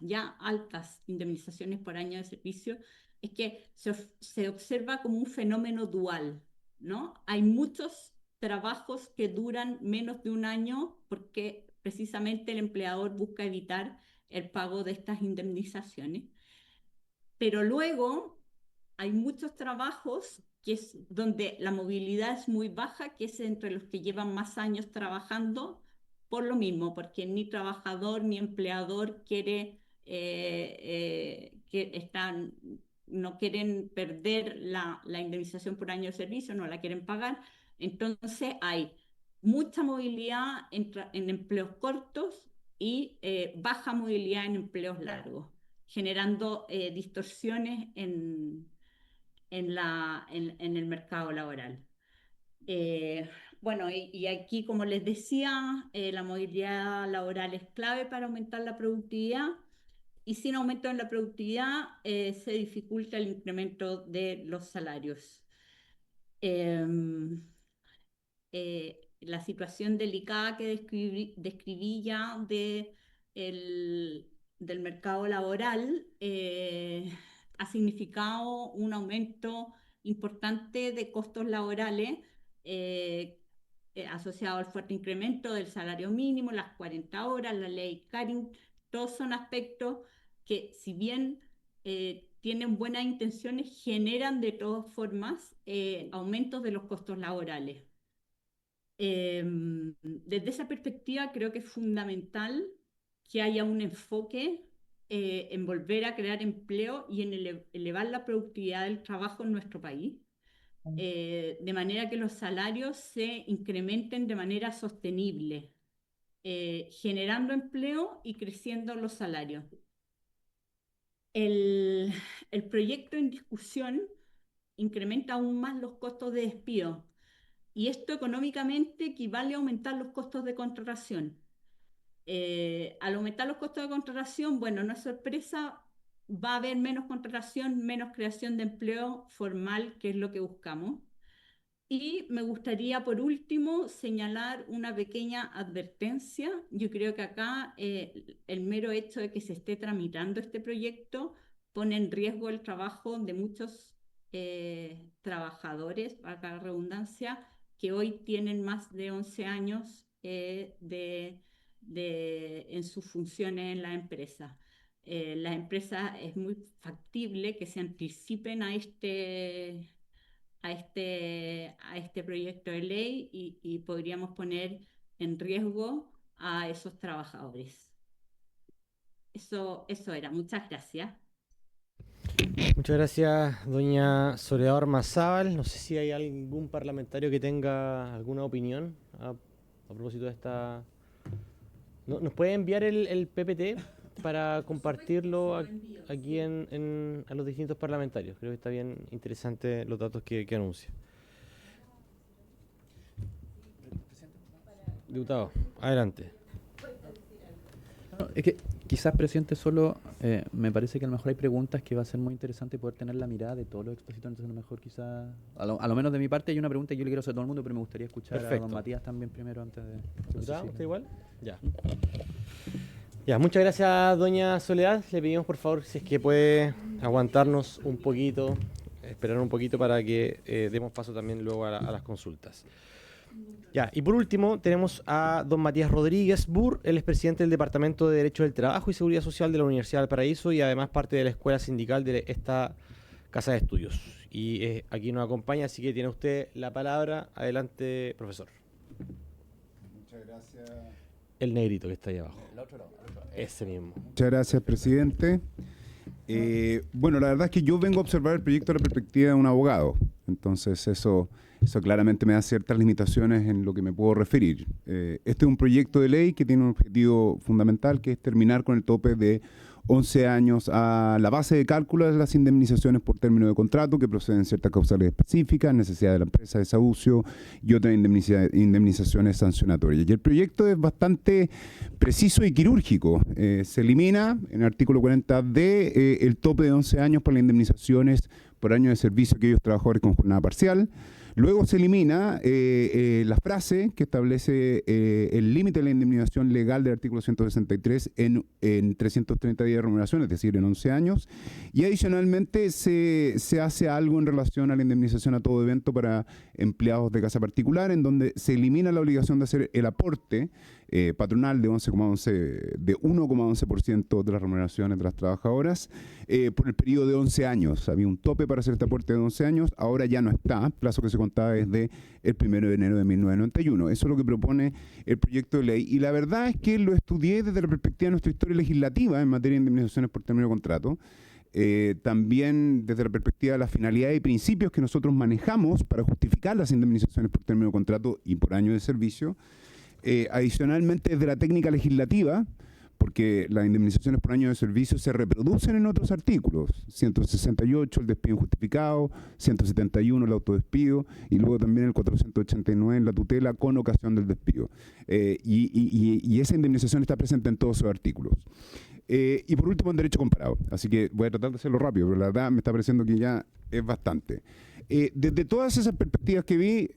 ya altas indemnizaciones por año de servicio es que se observa como un fenómeno dual, ¿no? Hay muchos trabajos que duran menos de un año porque precisamente el empleador busca evitar el pago de estas indemnizaciones. Pero luego hay muchos trabajos donde la movilidad es muy baja, que es entre los que llevan más años trabajando, por lo mismo, porque ni trabajador ni empleador no quieren perder la indemnización por año de servicio, no la quieren pagar. Entonces hay mucha movilidad en empleos cortos y baja movilidad en empleos largos, generando distorsiones en el mercado laboral. Bueno, y aquí, como les decía, la movilidad laboral es clave para aumentar la productividad y sin aumento en la productividad se dificulta el incremento de los salarios. La situación delicada que describí ya del mercado laboral ha significado un aumento importante de costos laborales asociado al fuerte incremento del salario mínimo, las 40 horas, la ley Carin, todos son aspectos que, si bien tienen buenas intenciones, generan de todas formas aumentos de los costos laborales. Desde esa perspectiva creo que es fundamental que haya un enfoque en volver a crear empleo y en elevar la productividad del trabajo en nuestro país, de manera que los salarios se incrementen de manera sostenible, generando empleo y creciendo los salarios. El proyecto en discusión incrementa aún más los costos de despido. Y esto económicamente equivale a aumentar los costos de contratación. Al aumentar los costos de contratación, bueno, no es sorpresa, va a haber menos contratación, menos creación de empleo formal, que es lo que buscamos. Y me gustaría, por último, señalar una pequeña advertencia. Yo creo que acá el mero hecho de que se esté tramitando este proyecto pone en riesgo el trabajo de muchos trabajadores, acá la redundancia, que hoy tienen más de 11 años en sus funciones en la empresa. Las empresas es muy factible que se anticipen a este proyecto de ley y podríamos poner en riesgo a esos trabajadores. Eso era. Muchas gracias. Muchas gracias, doña Soledad Ormazábal. No sé si hay algún parlamentario que tenga alguna opinión a propósito de esta... ¿Nos puede enviar el PPT para compartirlo aquí a los distintos parlamentarios? Creo que está bien interesante los datos que anuncia. Diputado, adelante. Es que Quizás, presidente, solo me parece que a lo mejor hay preguntas que va a ser muy interesante poder tener la mirada de todos los expositores. Entonces, a lo mejor quizás, a lo menos de mi parte, hay una pregunta que yo le quiero hacer a todo el mundo, pero me gustaría escuchar a Perfecto. don Matías también primero antes de... ¿Está usted igual? Ya. Ya, muchas gracias, doña Soledad. Le pedimos, por favor, si es que puede aguantarnos un poquito, esperar un poquito para que demos paso también luego a las consultas. Ya, y por último tenemos a don Matías Rodríguez Burr. Él es presidente del Departamento de Derecho del Trabajo y Seguridad Social de la Universidad del Paraíso y además parte de la escuela sindical de esta casa de estudios. Y aquí nos acompaña, así que tiene usted la palabra. Adelante, profesor. Muchas gracias. El negrito que está ahí abajo. El otro lado. Ese mismo. Muchas gracias, presidente. Bueno, la verdad es que yo vengo a observar el proyecto de la perspectiva de un abogado. Entonces eso claramente me da ciertas limitaciones en lo que me puedo referir. Este es un proyecto de ley que tiene un objetivo fundamental, que es terminar con el tope de 11 años a la base de cálculo de las indemnizaciones por término de contrato que proceden ciertas causales específicas, necesidad de la empresa, desahucio y otras indemnizaciones sancionatorias. Y el proyecto es bastante preciso y quirúrgico. Se elimina en el artículo 40D el tope de 11 años para las indemnizaciones por año de servicio a aquellos trabajadores con jornada parcial. Luego se elimina la frase que establece el límite de la indemnización legal del artículo 163 en 330 días de remuneración, es decir, en 11 años. Y adicionalmente se hace algo en relación a la indemnización a todo evento para empleados de casa particular, en donde se elimina la obligación de hacer el aporte patronal de 1,11% de las remuneraciones de las trabajadoras por el periodo de 11 años. Había un tope para hacer este aporte de 11 años, ahora ya no está, plazo que se contaba desde el 1 de enero de 1991. Eso es lo que propone el proyecto de ley. Y la verdad es que lo estudié desde la perspectiva de nuestra historia legislativa en materia de indemnizaciones por término de contrato. También desde la perspectiva de la finalidad y principios que nosotros manejamos para justificar las indemnizaciones por término de contrato y por año de servicio. Adicionalmente desde la técnica legislativa, porque las indemnizaciones por año de servicio se reproducen en otros artículos, 168 el despido injustificado, 171 el autodespido y luego también el 489 en la tutela con ocasión del despido. Y esa indemnización está presente en todos esos artículos. Y por último en derecho comparado, así que voy a tratar de hacerlo rápido, pero la verdad me está pareciendo que ya es bastante. Desde todas esas perspectivas que vi,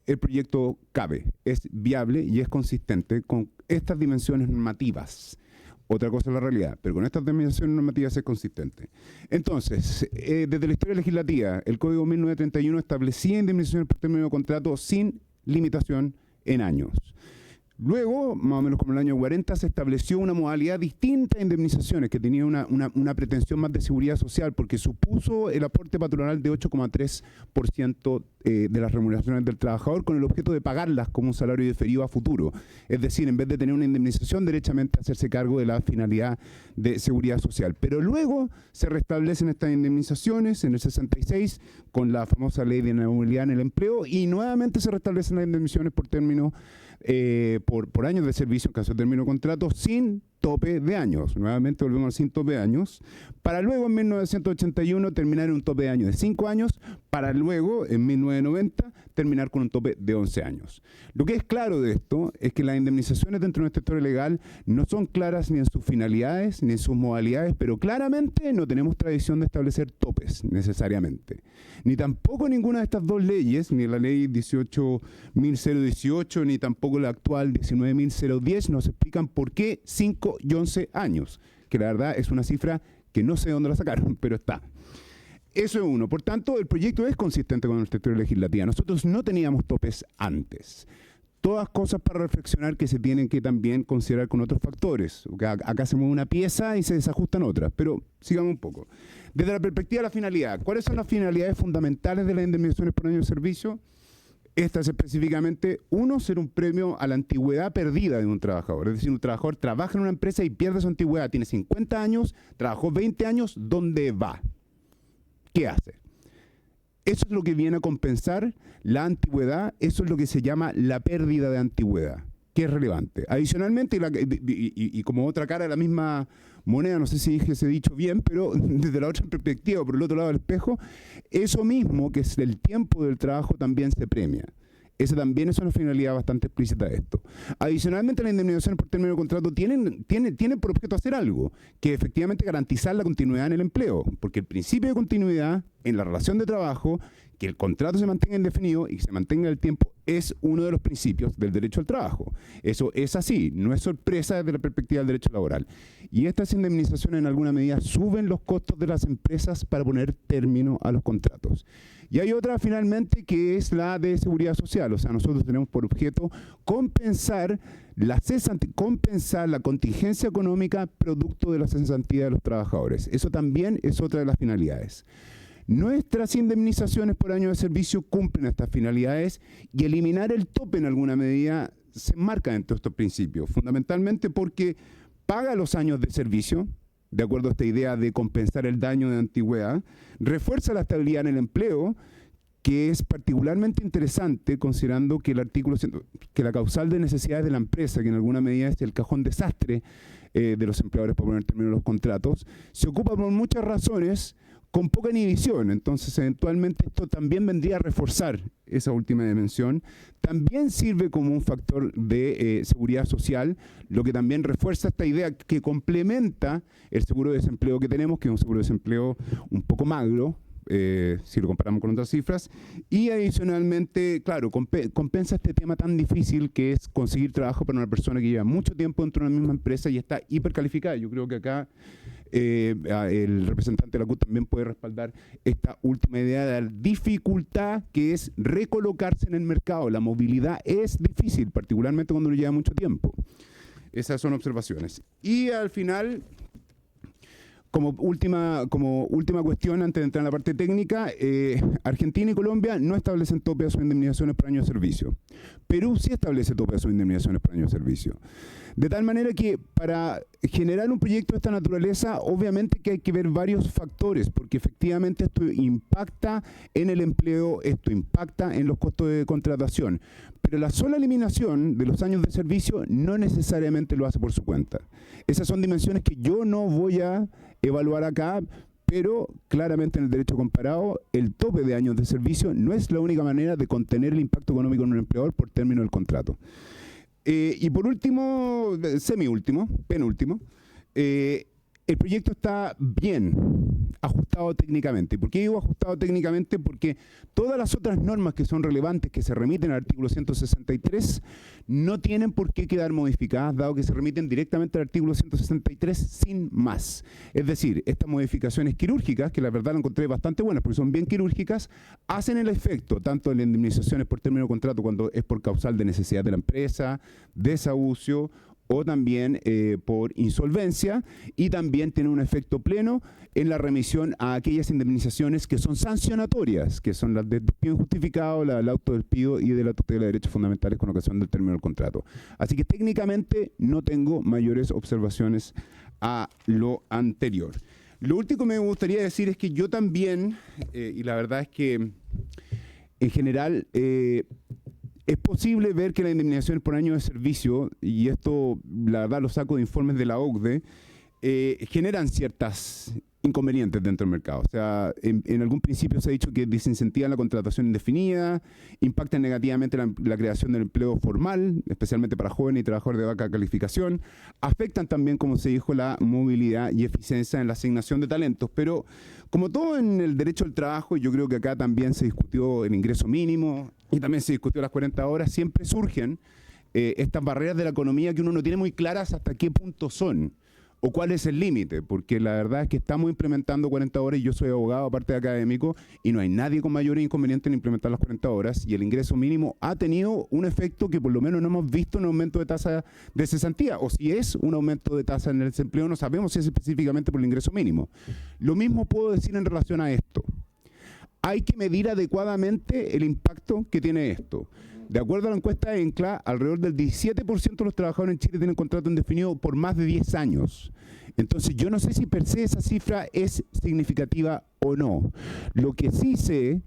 el proyecto cabe, es viable y es consistente con estas dimensiones normativas. Otra cosa es la realidad, pero con estas dimensiones normativas es consistente. Entonces, desde la historia legislativa, el Código 1931 establecía indemnizaciones por término de contrato sin limitación en años. Luego, más o menos como en el año 40, se estableció una modalidad distinta de indemnizaciones que tenía una pretensión más de seguridad social porque supuso el aporte patronal de 8,3% de las remuneraciones del trabajador con el objeto de pagarlas como un salario diferido a futuro. Es decir, en vez de tener una indemnización, derechamente hacerse cargo de la finalidad de seguridad social. Pero luego se restablecen estas indemnizaciones en el 66 con la famosa ley de inalienabilidad en el empleo y nuevamente se restablecen las indemnizaciones por término por años de servicio en caso de término de contrato sin tope de años. Nuevamente volvemos al sin tope de años, para luego en 1981 terminar en un tope de años de 5 años, para luego en 1990 terminar con un tope de 11 años. Lo que es claro de esto es que las indemnizaciones dentro de nuestra historia legal no son claras ni en sus finalidades ni en sus modalidades, pero claramente no tenemos tradición de establecer topes necesariamente. Ni tampoco ninguna de estas dos leyes, ni la ley 18.018 ni tampoco la actual 19.010 nos explican por qué 5 y 11 años, que la verdad es una cifra que no sé de dónde la sacaron, pero está. Eso es uno. Por tanto, el proyecto es consistente con nuestra historia legislativa. Nosotros no teníamos topes antes. Todas cosas para reflexionar que se tienen que también considerar con otros factores. Acá se mueve una pieza y se desajustan otras, pero sigamos un poco. Desde la perspectiva de la finalidad, ¿cuáles son las finalidades fundamentales de las indemnizaciones por año de servicio? Estas específicamente, uno, ser un premio a la antigüedad perdida de un trabajador. Es decir, un trabajador trabaja en una empresa y pierde su antigüedad. Tiene 50 años, trabajó 20 años, ¿dónde va? ¿Qué hace? Eso es lo que viene a compensar la antigüedad, eso es lo que se llama la pérdida de antigüedad, que es relevante. Adicionalmente, y como otra cara de la misma moneda, no sé si dije ese dicho bien, pero desde la otra perspectiva, por el otro lado del espejo, eso mismo que es el tiempo del trabajo también se premia. Esa también es una finalidad bastante explícita de esto. Adicionalmente, las indemnizaciones por término de contrato tienen por objeto hacer algo, que efectivamente garantizar la continuidad en el empleo, porque el principio de continuidad en la relación de trabajo, que el contrato se mantenga indefinido y se mantenga en el tiempo, es uno de los principios del derecho al trabajo. Eso es así, no es sorpresa desde la perspectiva del derecho laboral. Y estas indemnizaciones en alguna medida suben los costos de las empresas para poner término a los contratos. Y hay otra finalmente que es la de seguridad social, o sea, nosotros tenemos por objeto compensar la contingencia económica producto de la cesantía de los trabajadores. Eso también es otra de las finalidades. Nuestras indemnizaciones por año de servicio cumplen estas finalidades y eliminar el tope en alguna medida se enmarca dentro de estos principios, fundamentalmente porque paga los años de servicio, de acuerdo a esta idea de compensar el daño de antigüedad, refuerza la estabilidad en el empleo, que es particularmente interesante considerando que el artículo, que la causal de necesidades de la empresa, que en alguna medida es el cajón desastre de los empleadores para poner término a los contratos, se ocupa por muchas razones con poca inhibición. Entonces, eventualmente esto también vendría a reforzar esa última dimensión. También sirve como un factor de seguridad social, lo que también refuerza esta idea que complementa el seguro de desempleo que tenemos, que es un seguro de desempleo un poco magro, si lo comparamos con otras cifras, y adicionalmente, claro, compensa este tema tan difícil que es conseguir trabajo para una persona que lleva mucho tiempo dentro de una misma empresa y está hipercalificada. Yo creo que acá el representante de la CUT también puede respaldar esta última idea de la dificultad que es recolocarse en el mercado. La movilidad es difícil, particularmente cuando uno lleva mucho tiempo. Esas son observaciones. Y al final, como última cuestión, antes de entrar en la parte técnica, Argentina y Colombia no establecen tope a sus indemnizaciones por año de servicio. Perú sí establece tope a sus indemnizaciones por año de servicio. De tal manera que para generar un proyecto de esta naturaleza, obviamente que hay que ver varios factores, porque efectivamente esto impacta en el empleo, esto impacta en los costos de contratación. Pero la sola eliminación de los años de servicio no necesariamente lo hace por su cuenta. Esas son dimensiones que yo no voy a evaluar acá, pero claramente en el derecho comparado, el tope de años de servicio no es la única manera de contener el impacto económico en un empleador por término del contrato. Y por último, penúltimo, el proyecto está bien ajustado técnicamente. ¿Por qué digo ajustado técnicamente? Porque todas las otras normas que son relevantes, que se remiten al artículo 163, no tienen por qué quedar modificadas, dado que se remiten directamente al artículo 163 sin más. Es decir, estas modificaciones quirúrgicas, que la verdad las encontré bastante buenas, porque son bien quirúrgicas, hacen el efecto tanto de las indemnizaciones por término de contrato cuando es por causal de necesidad de la empresa, desahucio, o también por insolvencia, y también tiene un efecto pleno en la remisión a aquellas indemnizaciones que son sancionatorias, que son las del despido injustificado, la del autodespido y de la tutela de derechos fundamentales con ocasión del término del contrato. Así que técnicamente no tengo mayores observaciones a lo anterior. Lo último que me gustaría decir es que yo también, y la verdad es que en general es posible ver que las indemnizaciones por año de servicio, y esto la verdad lo saco de informes de la OCDE, generan ciertas inconvenientes dentro del mercado. O sea, en algún principio se ha dicho que desincentivan la contratación indefinida, impactan negativamente la creación del empleo formal, especialmente para jóvenes y trabajadores de baja calificación, afectan también, como se dijo, la movilidad y eficiencia en la asignación de talentos. Pero como todo en el derecho al trabajo, yo creo que acá también se discutió el ingreso mínimo y también se discutió las 40 horas, siempre surgen estas barreras de la economía que uno no tiene muy claras hasta qué punto son o cuál es el límite, porque la verdad es que estamos implementando 40 horas y yo soy abogado aparte de académico y no hay nadie con mayor inconveniente en implementar las 40 horas, y el ingreso mínimo ha tenido un efecto que por lo menos no hemos visto en un aumento de tasa de cesantía, o si es un aumento de tasa en el desempleo no sabemos si es específicamente por el ingreso mínimo. Lo mismo puedo decir en relación a esto. Hay que medir adecuadamente el impacto que tiene esto. De acuerdo a la encuesta de ENCLA, alrededor del 17% de los trabajadores en Chile tienen contrato indefinido por más de 10 años. Entonces, yo no sé si per se esa cifra es significativa o no. Lo que sí sé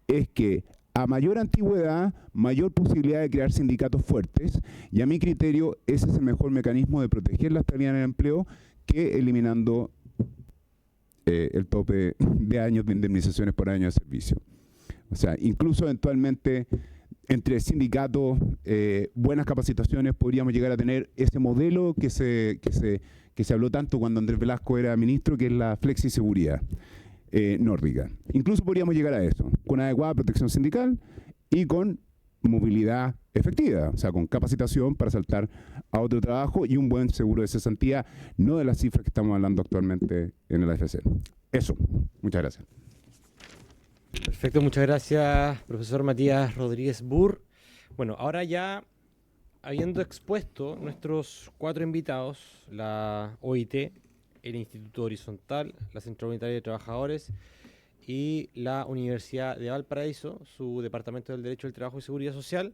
es que a mayor antigüedad, mayor posibilidad de crear sindicatos fuertes, y a mi criterio, ese es el mejor mecanismo de proteger la estabilidad en el empleo que eliminando el tope de años de indemnizaciones por año de servicio. O sea, incluso eventualmente entre sindicatos, buenas capacitaciones, podríamos llegar a tener ese modelo que se habló tanto cuando Andrés Velasco era ministro, que es la flexiseguridad nórdica. Incluso podríamos llegar a eso, con adecuada protección sindical y con movilidad efectiva, o sea, con capacitación para saltar a otro trabajo y un buen seguro de cesantía, no de las cifras que estamos hablando actualmente en el AFC. Eso, muchas gracias. Perfecto, muchas gracias, profesor Matías Rodríguez Burr. Bueno, ahora ya, habiendo expuesto nuestros 4 invitados, la OIT, el Instituto Horizontal, la Central Unitaria de Trabajadores y la Universidad de Valparaíso, su Departamento del Derecho del Trabajo y Seguridad Social,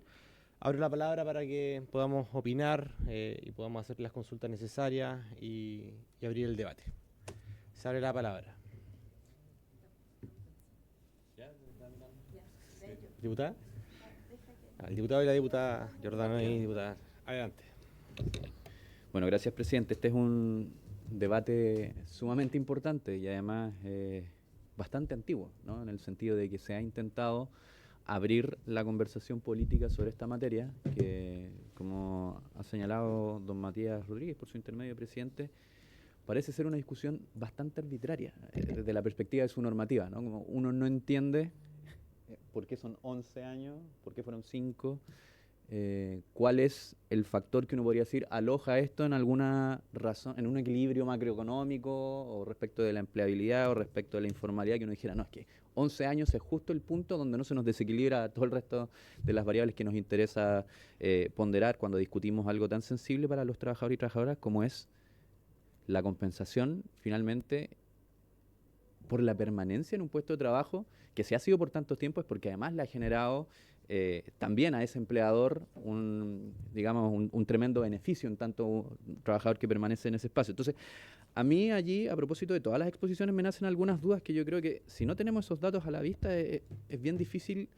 abro la palabra para que podamos opinar y podamos hacer las consultas necesarias y abrir el debate. Se abre la palabra. ¿Diputada? El diputado y la diputada Jordana y diputada. Adelante. Bueno, gracias, presidente. Este es un debate sumamente importante y además bastante antiguo, ¿no? En el sentido de que se ha intentado abrir la conversación política sobre esta materia, que, como ha señalado don Matías Rodríguez por su intermedio, presidente, parece ser una discusión bastante arbitraria desde la perspectiva de su normativa, ¿no? Como uno no entiende por qué son 11 años, por qué fueron 5, cuál es el factor que uno podría decir aloja esto en alguna razón, en un equilibrio macroeconómico o respecto de la empleabilidad o respecto de la informalidad, que uno dijera, no, es que 11 años es justo el punto donde no se nos desequilibra todo el resto de las variables que nos interesa ponderar cuando discutimos algo tan sensible para los trabajadores y trabajadoras como es la compensación finalmente por la permanencia en un puesto de trabajo que si ha sido por tanto tiempo es porque además le ha generado también a ese empleador un tremendo beneficio en tanto un trabajador que permanece en ese espacio. Entonces, a mí allí, a propósito de todas las exposiciones, me nacen algunas dudas que yo creo que si no tenemos esos datos a la vista es bien difícil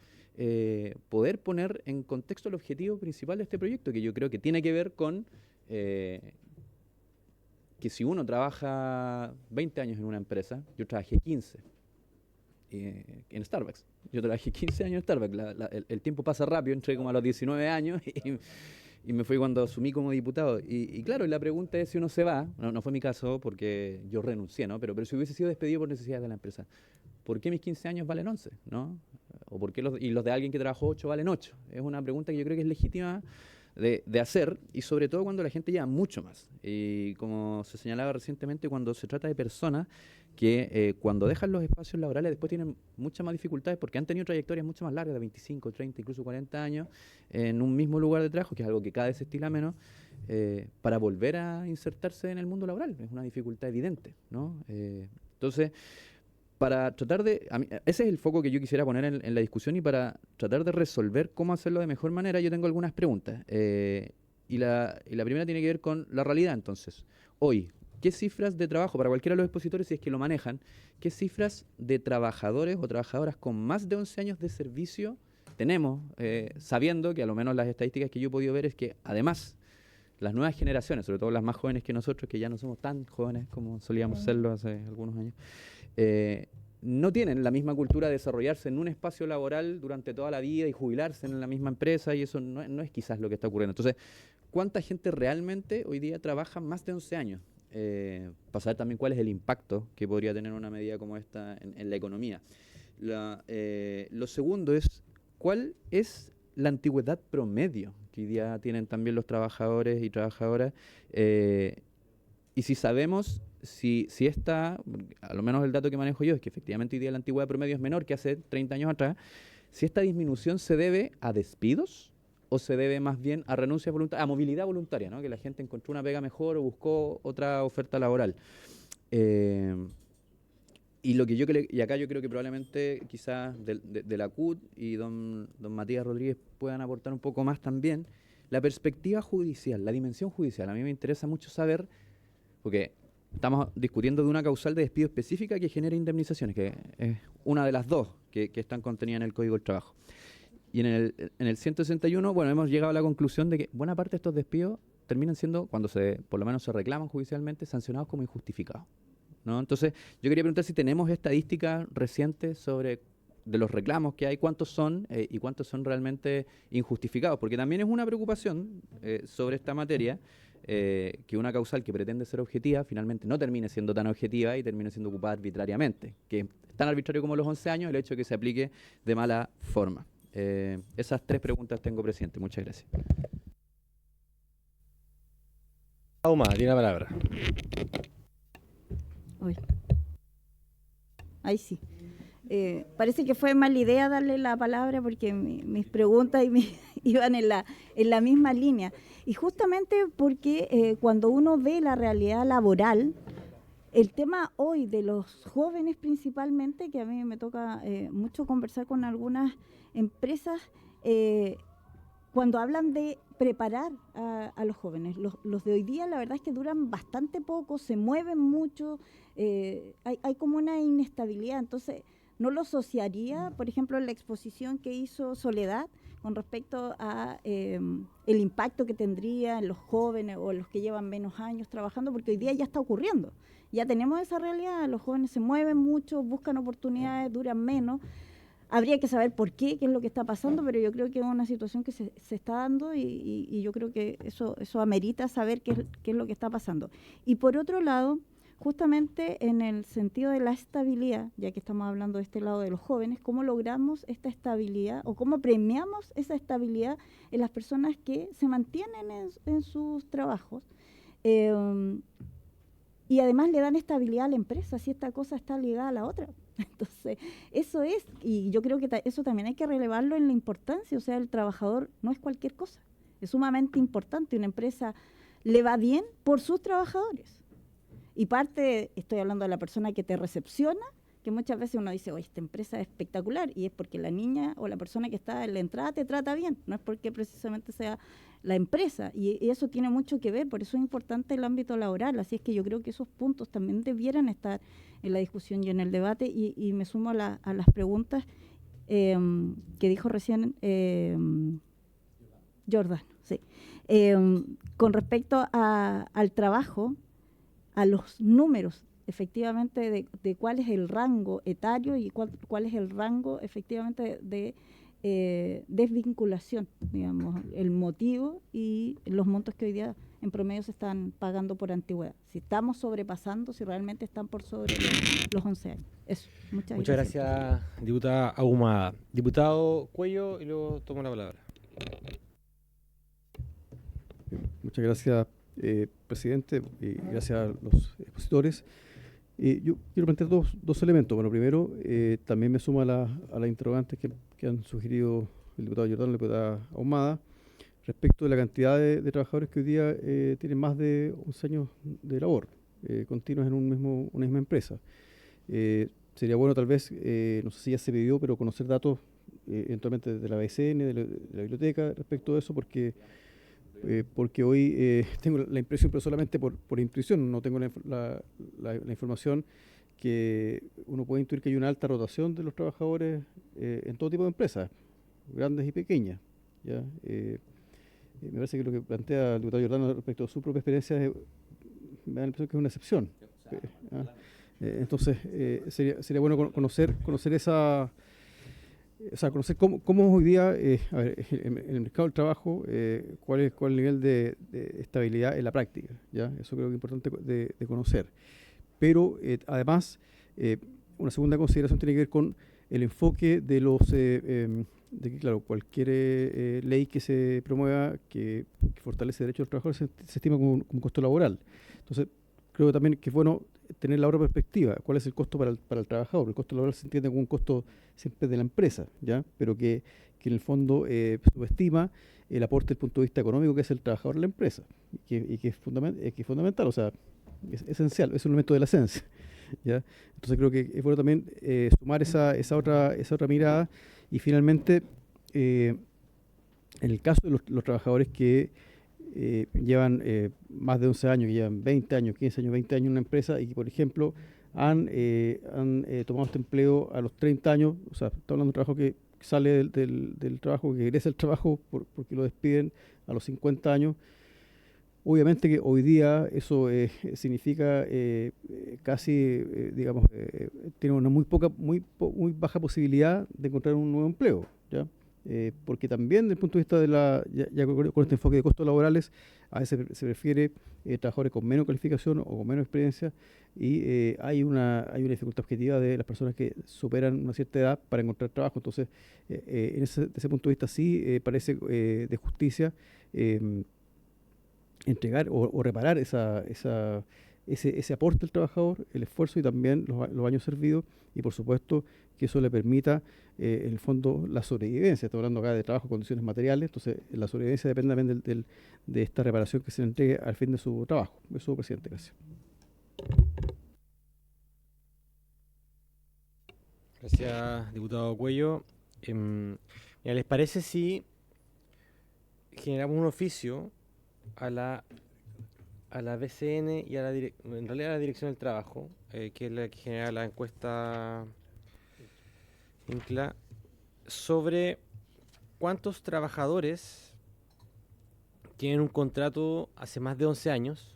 poder poner en contexto el objetivo principal de este proyecto, que yo creo que tiene que ver con que si uno trabaja 20 años en una empresa, yo trabajé 15 en Starbucks. Yo trabajé 15 años en Starbucks. El tiempo pasa rápido, entré como a los 19 años y me fui cuando asumí como diputado. Y claro, la pregunta es si uno se va, no fue mi caso porque yo renuncié, ¿no? Pero si hubiese sido despedido por necesidades de la empresa, ¿por qué mis 15 años valen 11? ¿No? ¿O por qué los de alguien que trabajó 8 valen 8? Es una pregunta que yo creo que es legítima de hacer, y sobre todo cuando la gente lleva mucho más. Y como se señalaba recientemente, cuando se trata de personas que cuando dejan los espacios laborales después tienen muchas más dificultades porque han tenido trayectorias mucho más largas, de 25, 30, incluso 40 años, en un mismo lugar de trabajo, que es algo que cada vez se estila menos, para volver a insertarse en el mundo laboral. Es una dificultad evidente, ¿no? Entonces, para tratar de... ese es el foco que yo quisiera poner en la discusión, y para tratar de resolver cómo hacerlo de mejor manera, yo tengo algunas preguntas. Y la primera tiene que ver con la realidad, entonces. Hoy, ¿qué cifras de trabajo, para cualquiera de los expositores, si es que lo manejan, qué cifras de trabajadores o trabajadoras con más de 11 años de servicio tenemos, sabiendo que a lo menos las estadísticas que yo he podido ver es que además las nuevas generaciones, sobre todo las más jóvenes que nosotros, que ya no somos tan jóvenes como solíamos serlo hace algunos años, no tienen la misma cultura de desarrollarse en un espacio laboral durante toda la vida y jubilarse en la misma empresa, y eso no es quizás lo que está ocurriendo. Entonces, ¿cuánta gente realmente hoy día trabaja más de 11 años? Para saber también cuál es el impacto que podría tener una medida como esta en la economía. Lo segundo es, ¿cuál es la antigüedad promedio que hoy día tienen también los trabajadores y trabajadoras? Y si sabemos si esta, a lo menos el dato que manejo yo es que efectivamente hoy día la antigüedad promedio es menor que hace 30 años atrás, si esta disminución se debe a despidos o se debe más bien a renuncia voluntaria, a movilidad voluntaria, ¿no? Que la gente encontró una pega mejor o buscó otra oferta laboral. Y acá yo creo que probablemente quizás de la CUT y don Matías Rodríguez puedan aportar un poco más también, la perspectiva judicial, la dimensión judicial. A mí me interesa mucho saber, porque estamos discutiendo de una causal de despido específica que genera indemnizaciones, que es una de las dos que están contenidas en el Código del Trabajo. Y en el 161, bueno, hemos llegado a la conclusión de que buena parte de estos despidos terminan siendo, cuando por lo menos se reclaman judicialmente, sancionados como injustificados, ¿no? Entonces, yo quería preguntar si tenemos estadísticas recientes sobre los reclamos que hay, cuántos son y cuántos son realmente injustificados, porque también es una preocupación sobre esta materia, que una causal que pretende ser objetiva finalmente no termine siendo tan objetiva y termine siendo ocupada arbitrariamente, que es tan arbitrario como los 11 años el hecho de que se aplique de mala forma. Esas 3 preguntas tengo, presidente. Muchas gracias. Ahumada, tiene la palabra. Uy. Ahí sí. Parece que fue mala idea darle la palabra porque mis preguntas iban en la misma línea. Y justamente porque cuando uno ve la realidad laboral, el tema hoy de los jóvenes principalmente, que a mí me toca mucho conversar con algunas empresas, cuando hablan de preparar a los jóvenes, los de hoy día la verdad es que duran bastante poco, se mueven mucho, hay como una inestabilidad. Entonces no lo asociaría, por ejemplo, en la exposición que hizo Soledad con respecto a el impacto que tendría en los jóvenes o en los que llevan menos años trabajando, porque hoy día ya está ocurriendo. Ya tenemos esa realidad, los jóvenes se mueven mucho, buscan oportunidades, duran menos. Habría que saber por qué es lo que está pasando, pero yo creo que es una situación que se está dando y yo creo que eso amerita saber qué es lo que está pasando. Y por otro lado, justamente en el sentido de la estabilidad, ya que estamos hablando de este lado de los jóvenes, ¿cómo logramos esta estabilidad o cómo premiamos esa estabilidad en las personas que se mantienen en sus trabajos? Y además le dan estabilidad a la empresa, si esta cosa está ligada a la otra. Entonces, eso es, y yo creo que eso también hay que relevarlo en la importancia, o sea, el trabajador no es cualquier cosa, es sumamente importante. Una empresa le va bien por sus trabajadores. Y parte, estoy hablando de la persona que te recepciona, que muchas veces uno dice, oye, esta empresa es espectacular, y es porque la niña o la persona que está en la entrada te trata bien, no es porque precisamente sea la empresa, y eso tiene mucho que ver, por eso es importante el ámbito laboral. Así es que yo creo que esos puntos también debieran estar en la discusión y en el debate, y me sumo a las preguntas que dijo recién Jordan, sí. Con respecto al trabajo, a los números, efectivamente, de cuál es el rango etario y cuál es el rango, efectivamente, de desvinculación, digamos, el motivo y los montos que hoy día en promedio se están pagando por antigüedad. Si estamos sobrepasando, si realmente están por sobre los 11 años. Eso. Muchas gracias, diputada Ahumada. Diputado Cuello, y luego tomo la palabra. Muchas gracias, presidente, y gracias a los expositores. Yo quiero plantear dos elementos. Bueno, primero, también me sumo a las interrogantes que han sugerido el diputado Jordán y la diputada Ahumada respecto de la cantidad de trabajadores que hoy día tienen más de 11 años de labor continuas en una misma empresa. Sería bueno tal vez, no sé si ya se pidió, pero conocer datos eventualmente de la BCN, de la biblioteca respecto de eso, porque hoy tengo la impresión, pero solamente por intuición, no tengo la información, que uno puede intuir que hay una alta rotación de los trabajadores en todo tipo de empresas, grandes y pequeñas. ¿Ya? Me parece que lo que plantea el diputado Jordano respecto a su propia experiencia me da la impresión que es una excepción. Entonces, sería bueno conocer esa... O sea, conocer cómo hoy día, en el mercado del trabajo, cuál es el nivel de estabilidad en la práctica. ¿Ya? Eso creo que es importante de conocer. Pero, además, una segunda consideración tiene que ver con el enfoque de de que, claro, cualquier ley que se promueva, que fortalece el derecho de los trabajadores, se estima como un costo laboral. Entonces, creo también que es bueno tener la otra perspectiva. ¿Cuál es el costo para el trabajador? El costo laboral se entiende como un costo siempre de la empresa, ¿ya? Pero que en el fondo subestima el aporte desde el punto de vista económico que es el trabajador de la empresa, y que es fundamental, o sea, es esencial, es un elemento de la esencia, ¿ya? Entonces creo que es bueno también sumar esa otra mirada. Y finalmente, en el caso de los trabajadores que llevan más de 11 años, que llevan 20 años, 15 años, 20 años en una empresa y que, por ejemplo, han tomado este empleo a los 30 años, o sea, está hablando de un trabajo que sale del trabajo, que egresa el trabajo porque lo despiden a los 50 años, Obviamente que hoy día eso significa casi, digamos, tiene una muy baja posibilidad de encontrar un nuevo empleo, ¿ya? Porque también desde el punto de vista de ya con este enfoque de costos laborales, a veces se prefiere trabajadores con menos calificación o con menos experiencia, y hay una dificultad objetiva de las personas que superan una cierta edad para encontrar trabajo. Entonces, desde ese punto de vista sí parece de justicia entregar o reparar ese aporte del trabajador, el esfuerzo y también los años servidos, y por supuesto que eso le permita, en el fondo, la sobrevivencia. Estamos hablando acá de trabajo, condiciones materiales, entonces la sobrevivencia depende también de esta reparación que se le entregue al fin de su trabajo. Eso, presidente, gracias. Gracias, diputado Cuello. Mira, ¿les parece si generamos un oficio a la BCN y en realidad a la Dirección del Trabajo, que es la que genera la encuesta INCLA, sobre cuántos trabajadores tienen un contrato hace más de 11 años,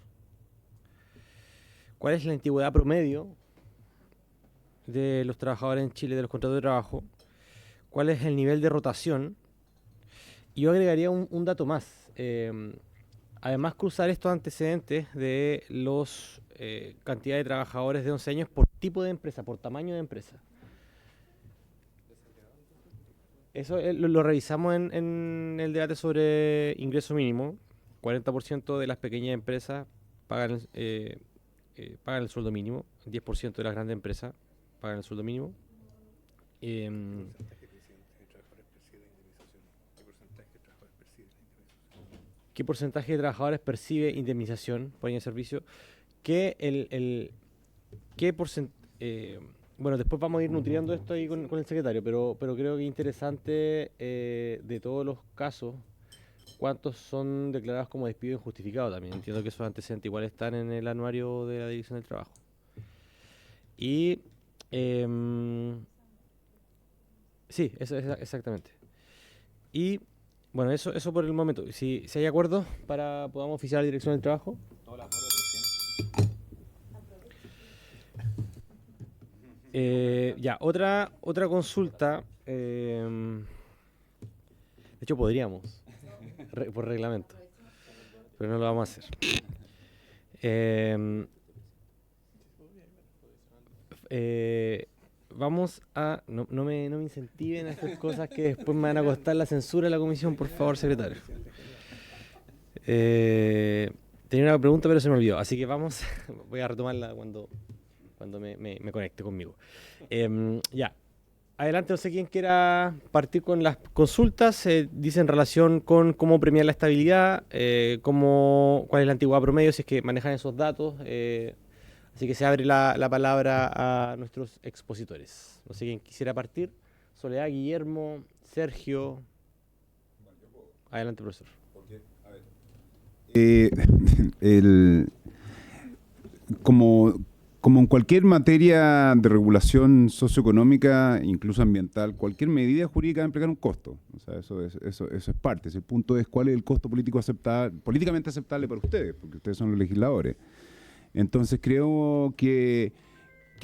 cuál es la antigüedad promedio de los trabajadores en Chile de los contratos de trabajo, cuál es el nivel de rotación, y yo agregaría un dato más. Además, cruzar estos antecedentes de los cantidad de trabajadores de 11 años por tipo de empresa, por tamaño de empresa. Eso lo revisamos en el debate sobre ingreso mínimo. 40% de las pequeñas empresas pagan el sueldo mínimo, 10% de las grandes empresas pagan el sueldo mínimo. ¿Qué porcentaje de trabajadores percibe indemnización por año de servicio? Bueno, después vamos a ir nutriendo esto ahí con el secretario, pero creo que es interesante, de todos los casos, cuántos son declarados como despido injustificado también. Entiendo que esos antecedentes igual están en el anuario de la Dirección del Trabajo. Y sí, eso es exactamente. Y bueno, eso por el momento. Si hay acuerdo para podamos oficiar la Dirección del Trabajo. Ya, otra consulta. De hecho, podríamos, por reglamento, pero no lo vamos a hacer. Vamos a... No me incentiven a hacer cosas que después me van a costar la censura de la comisión, por favor, secretario. Tenía una pregunta, pero se me olvidó, así que voy a retomarla cuando me conecte conmigo. Ya, adelante, no sé quién quiera partir con las consultas. Dice en relación con cómo premiar la estabilidad, cuál es la antigüedad promedio, si es que manejan esos datos. Así que se abre la palabra a nuestros expositores. No sé quién quisiera partir. Soledad, Guillermo, Sergio. Adelante, profesor. Como en cualquier materia de regulación socioeconómica, incluso ambiental, cualquier medida jurídica va a implicar un costo. O sea, eso es parte. El punto es cuál es el costo políticamente aceptable para ustedes, porque ustedes son los legisladores. Entonces creo que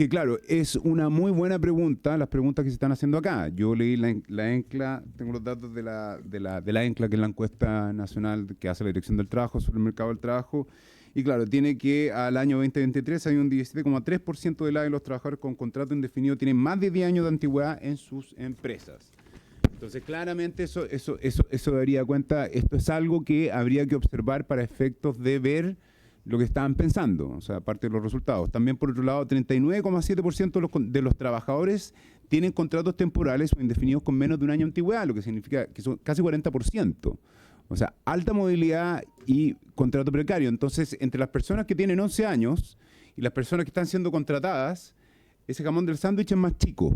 claro, es una muy buena pregunta, las preguntas que se están haciendo acá. Yo leí la ENCLA, tengo los datos de la ENCLA, que es la encuesta nacional que hace la Dirección del Trabajo sobre el mercado del trabajo. Y claro, tiene que al año 2023 hay un 17,3% de los trabajadores con contrato indefinido tienen más de 10 años de antigüedad en sus empresas. Entonces, claramente eso daría cuenta, esto es algo que habría que observar para efectos de ver lo que estaban pensando, o sea, aparte de los resultados. También, por otro lado, 39,7% de los trabajadores tienen contratos temporales o indefinidos con menos de un año de antigüedad, lo que significa que son casi 40%. O sea, alta movilidad y contrato precario. Entonces, entre las personas que tienen 11 años y las personas que están siendo contratadas, ese jamón del sándwich es más chico.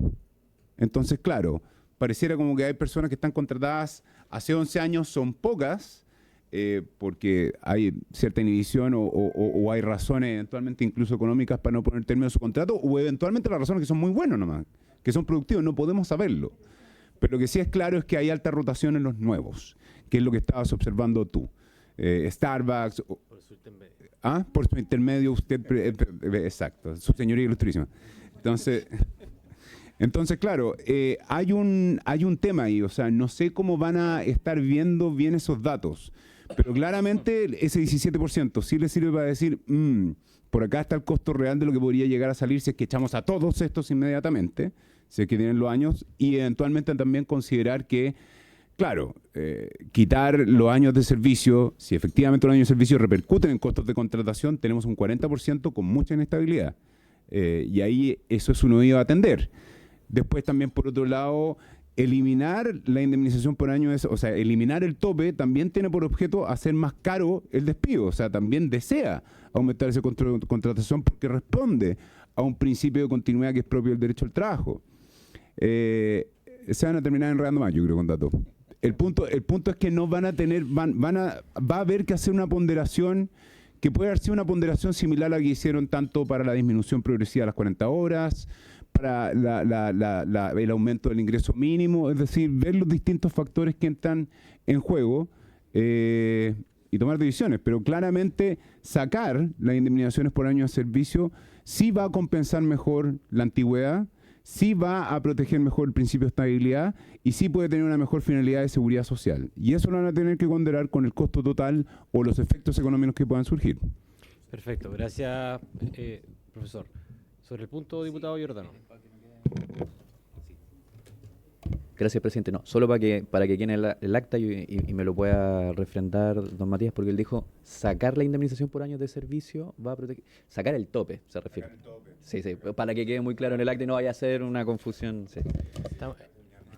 Entonces, claro, pareciera como que hay personas que están contratadas hace 11 años, son pocas, porque hay cierta inhibición o hay razones eventualmente incluso económicas para no poner término a su contrato, o eventualmente las razones que son muy buenas nomás, que son productivos, no podemos saberlo. Pero lo que sí es claro es que hay alta rotación en los nuevos, que es lo que estabas observando tú. Starbucks. Por su intermedio usted, exacto, su señoría ilustrísima. Entonces, claro, hay un tema ahí, o sea, no sé cómo van a estar viendo bien esos datos, pero claramente ese 17% sí le sirve para decir, por acá está el costo real de lo que podría llegar a salir si es que echamos a todos estos inmediatamente, si es que tienen los años, y eventualmente también considerar que, claro, quitar los años de servicio, si efectivamente los años de servicio repercuten en costos de contratación, tenemos un 40% con mucha inestabilidad. Y ahí eso es uno iba a atender. Después también, por otro lado, eliminar la indemnización por año, o sea, eliminar el tope también tiene por objeto hacer más caro el despido. O sea, también desea aumentar esa contratación porque responde a un principio de continuidad que es propio del derecho al trabajo. Se van a terminar enredando más, yo creo, con datos. El punto es que no van a tener, va a haber que hacer una ponderación que puede haber sido una ponderación similar a la que hicieron tanto para la disminución progresiva de las 40 horas, para el aumento del ingreso mínimo, es decir, ver los distintos factores que entran en juego y tomar decisiones, pero claramente sacar las indemnizaciones por año de servicio sí va a compensar mejor la antigüedad, sí va a proteger mejor el principio de estabilidad y sí puede tener una mejor finalidad de seguridad social. Y eso lo van a tener que ponderar con el costo total o los efectos económicos que puedan surgir. Perfecto, gracias, profesor. Sobre el punto, diputado Giordano. Gracias, presidente. No, solo para que quede el acta y me lo pueda refrendar don Matías, porque él dijo sacar la indemnización por años de servicio va a proteger. Sacar el tope, se refiere. Sí, para que quede muy claro en el acta y no vaya a ser una confusión. Sí.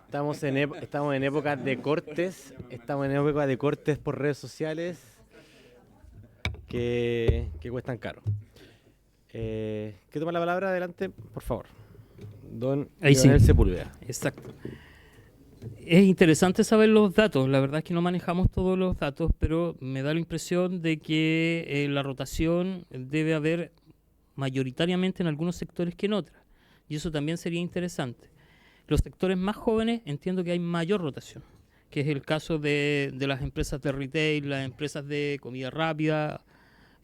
Estamos en época de cortes, por redes sociales que cuestan caro. ¿Qué toma la palabra? Adelante, por favor. Don Leonel Sepúlveda. Exacto. Es interesante saber los datos. La verdad es que no manejamos todos los datos, pero me da la impresión de que la rotación debe haber mayoritariamente en algunos sectores que en otros. Y eso también sería interesante. Los sectores más jóvenes entiendo que hay mayor rotación, que es el caso de las empresas de retail, las empresas de comida rápida.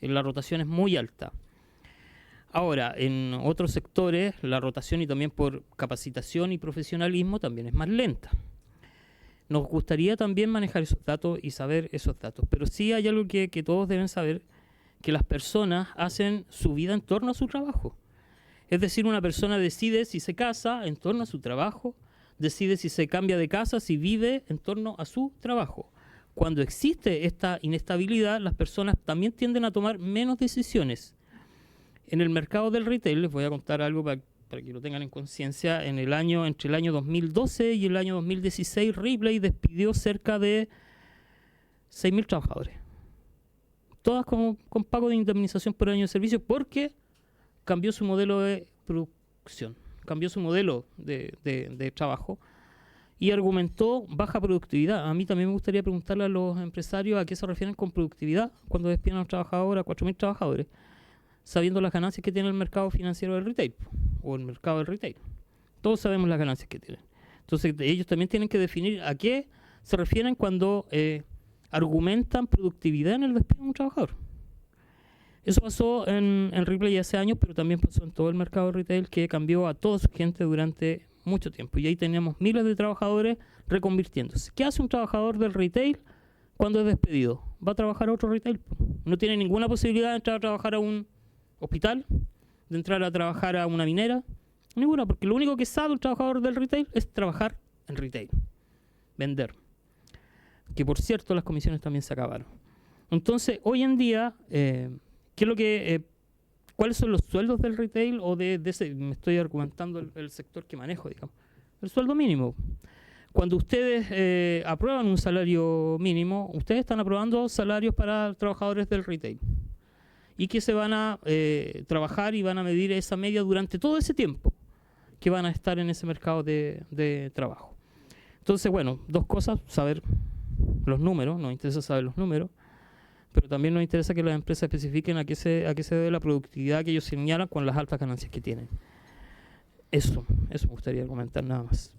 La rotación es muy alta. Ahora, en otros sectores, la rotación y también por capacitación y profesionalismo también es más lenta. Nos gustaría también manejar esos datos y saber esos datos, pero sí hay algo que todos deben saber, que las personas hacen su vida en torno a su trabajo. Es decir, una persona decide si se casa en torno a su trabajo, decide si se cambia de casa, si vive en torno a su trabajo. Cuando existe esta inestabilidad, las personas también tienden a tomar menos decisiones. En el mercado del retail, les voy a contar algo para que lo tengan en conciencia, entre el año 2012 y el año 2016, Ripley despidió cerca de 6.000 trabajadores. Todas con pago de indemnización por año de servicio porque cambió su modelo de producción, cambió su modelo de trabajo y argumentó baja productividad. A mí también me gustaría preguntarle a los empresarios a qué se refieren con productividad cuando despiden a los trabajadores, a 4.000 trabajadores, sabiendo las ganancias que tiene el mercado financiero del retail o el mercado del retail. Todos sabemos las ganancias que tienen. Entonces ellos también tienen que definir a qué se refieren cuando argumentan productividad en el despido de un trabajador. Eso pasó en Ripley hace años, pero también pasó en todo el mercado de retail, que cambió a toda su gente durante mucho tiempo. Y ahí tenemos miles de trabajadores reconvirtiéndose. ¿Qué hace un trabajador del retail cuando es despedido? Va a trabajar a otro retail. No tiene ninguna posibilidad de entrar a trabajar a un hospital, de entrar a trabajar a una minera, ninguna, porque lo único que sabe el trabajador del retail es trabajar en retail, vender, que por cierto las comisiones también se acabaron. Entonces hoy en día, ¿cuáles son los sueldos del retail o de ese? Me estoy argumentando el sector que manejo, digamos, el sueldo mínimo. Cuando ustedes aprueban un salario mínimo, ustedes están aprobando salarios para trabajadores del retail y que se van a trabajar y van a medir esa media durante todo ese tiempo que van a estar en ese mercado de trabajo. Entonces, bueno, dos cosas: saber los números, nos interesa saber los números, pero también nos interesa que las empresas especifiquen a qué se debe la productividad que ellos señalan con las altas ganancias que tienen. Eso me gustaría comentar nada más.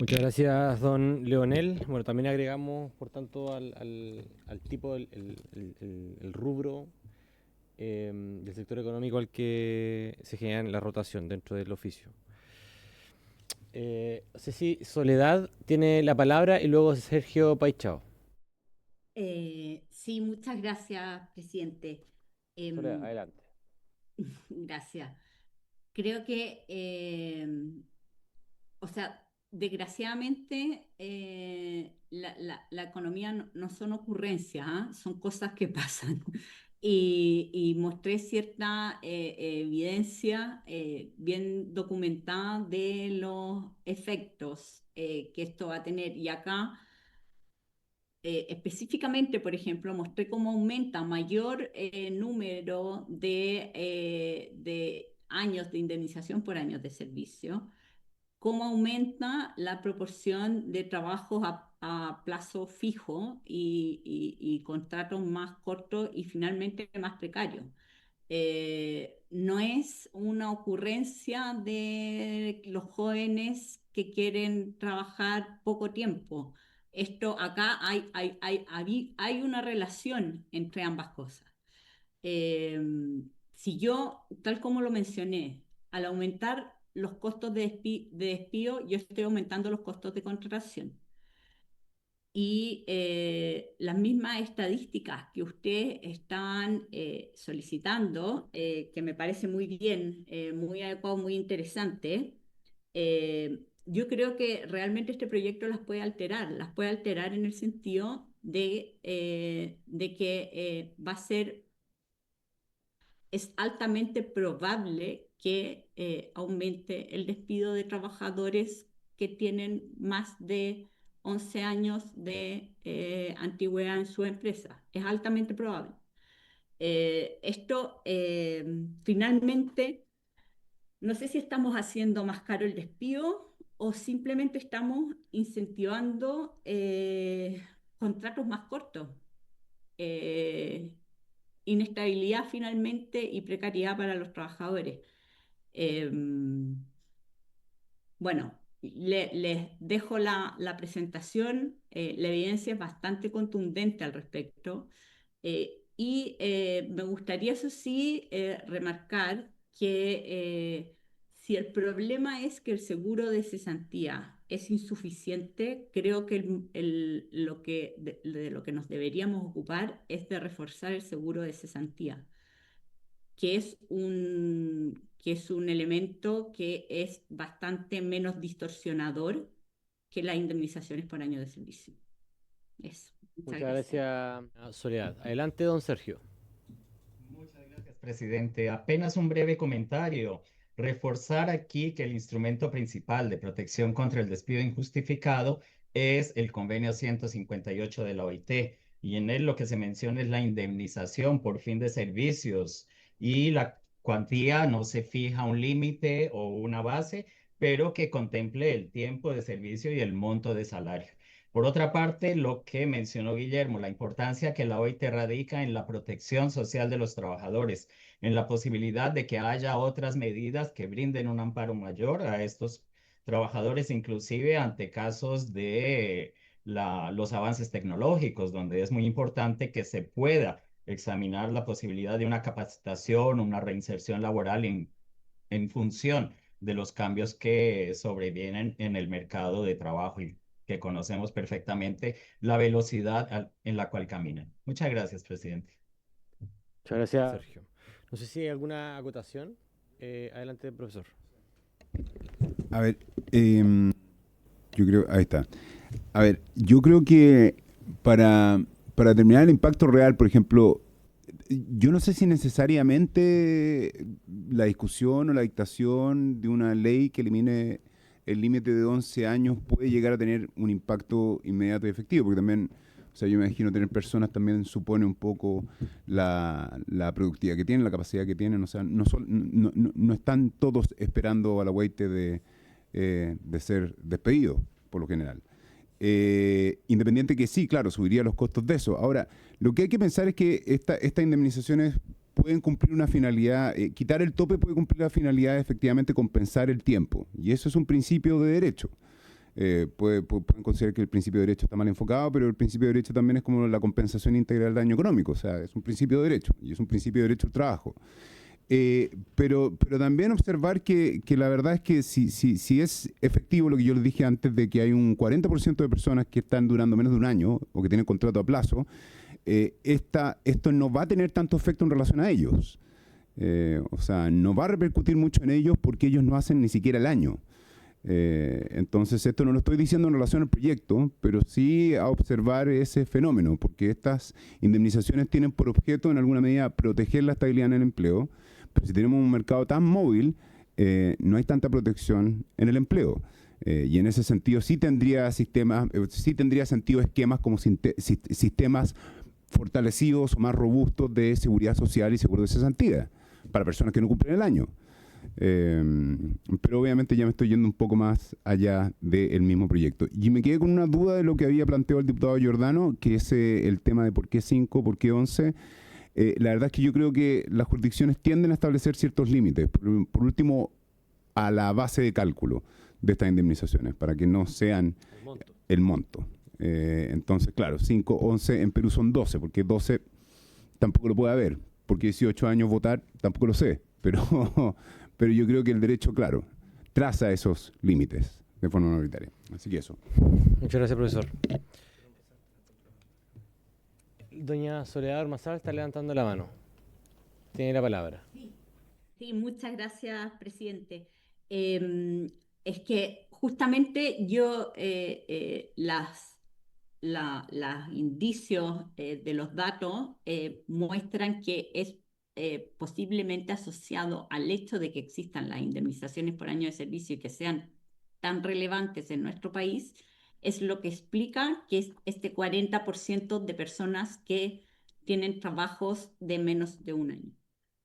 Muchas gracias, don Leonel. Bueno, también agregamos, por tanto, al tipo, el rubro del sector económico al que se genera la rotación dentro del oficio. No sé si Soledad tiene la palabra y luego Sergio Paichao. Sí, muchas gracias, presidente. Soledad, adelante. Gracias. Creo que, o sea, desgraciadamente la economía no son ocurrencias, ¿ah? Son cosas que pasan. Y mostré cierta evidencia bien documentada de los efectos que esto va a tener. Y acá específicamente, por ejemplo, mostré cómo aumenta mayor número de años de indemnización por años de servicio, cómo aumenta la proporción de trabajos a plazo fijo y contratos más cortos y finalmente más precarios. No es una ocurrencia de los jóvenes que quieren trabajar poco tiempo. Esto acá hay una relación entre ambas cosas. Eh, si yo, tal como lo mencioné, al aumentar los costos de despido, yo estoy aumentando los costos de contratación. Y las mismas estadísticas que ustedes están solicitando, que me parece muy bien, muy adecuado, muy interesante, yo creo que realmente este proyecto las puede alterar en el sentido de que va a ser, es altamente probable que aumente el despido de trabajadores que tienen más de 11 años de antigüedad en su empresa. Es altamente probable. Esto finalmente, no sé si estamos haciendo más caro el despido o simplemente estamos incentivando contratos más cortos. Inestabilidad finalmente y precariedad para los trabajadores. Eh, bueno, les dejo la presentación, la evidencia es bastante contundente al respecto me gustaría, eso sí, remarcar que si el problema es que el seguro de cesantía es insuficiente, creo que de lo que nos deberíamos ocupar es de reforzar el seguro de cesantía, que es un elemento que es bastante menos distorsionador que las indemnizaciones por año de servicio. Eso. Muchas gracias, Soledad. Adelante, don Sergio. Muchas gracias, presidente. Apenas un breve comentario. Reforzar aquí que el instrumento principal de protección contra el despido injustificado es el convenio 158 de la OIT, y en él lo que se menciona es la indemnización por fin de servicios, y la cuantía no se fija un límite o una base, pero que contemple el tiempo de servicio y el monto de salario. Por otra parte, lo que mencionó Guillermo, la importancia que la OIT radica en la protección social de los trabajadores, en la posibilidad de que haya otras medidas que brinden un amparo mayor a estos trabajadores, inclusive ante casos de los avances tecnológicos, donde es muy importante que se pueda examinar la posibilidad de una capacitación, una reinserción laboral en función de los cambios que sobrevienen en el mercado de trabajo y que conocemos perfectamente la velocidad en la cual caminan. Muchas gracias, presidente. Muchas gracias, Sergio. No sé si hay alguna acotación. Adelante, profesor. A ver, yo creo, ahí está. A ver, yo creo que para determinar el impacto real, por ejemplo, yo no sé si necesariamente la discusión o la dictación de una ley que elimine el límite de 11 años puede llegar a tener un impacto inmediato y efectivo, porque también, o sea, yo me imagino tener personas también supone un poco la productividad que tienen, la capacidad que tienen, o sea, no están todos esperando a la hueite de ser despedidos, por lo general. Independiente que sí, claro, subiría los costos de eso. Ahora, lo que hay que pensar es que estas indemnizaciones pueden cumplir una finalidad, quitar el tope puede cumplir la finalidad de efectivamente compensar el tiempo, y eso es un principio de derecho. Pueden considerar que el principio de derecho está mal enfocado, pero el principio de derecho también es como la compensación integral del daño económico, o sea, es un principio de derecho y es un principio de derecho al trabajo. Pero también observar que la verdad es que si es efectivo lo que yo les dije antes de que hay un 40% de personas que están durando menos de un año o que tienen contrato a plazo, esto no va a tener tanto efecto en relación a ellos. O sea, no va a repercutir mucho en ellos porque ellos no hacen ni siquiera el año. Entonces, esto no lo estoy diciendo en relación al proyecto, pero sí a observar ese fenómeno, porque estas indemnizaciones tienen por objeto, en alguna medida, proteger la estabilidad en el empleo, pero si tenemos un mercado tan móvil, no hay tanta protección en el empleo. Y en ese sentido sí tendría sentido esquemas como sistemas fortalecidos o más robustos de seguridad social y seguro de cesantía para personas que no cumplen el año. Pero obviamente ya me estoy yendo un poco más allá del mismo proyecto. Y me quedé con una duda de lo que había planteado el diputado Giordano, que es el tema de por qué 5, por qué 11. La verdad es que yo creo que las jurisdicciones tienden a establecer ciertos límites. Por último, a la base de cálculo de estas indemnizaciones, para que no sean el monto. Entonces, claro, 5, 11, en Perú son 12, porque 12 tampoco lo puede haber, porque 18 años votar tampoco lo sé, pero yo creo que el derecho, claro, traza esos límites de forma mayoritaria. Así que eso. Muchas gracias, profesor. Doña Soledad Ormazábal está levantando la mano. Tiene la palabra. Sí, muchas gracias, presidente. Es que justamente yo los indicios de los datos muestran que es posiblemente asociado al hecho de que existan las indemnizaciones por año de servicio y que sean tan relevantes en nuestro país, es lo que explica que es este 40% de personas que tienen trabajos de menos de un año.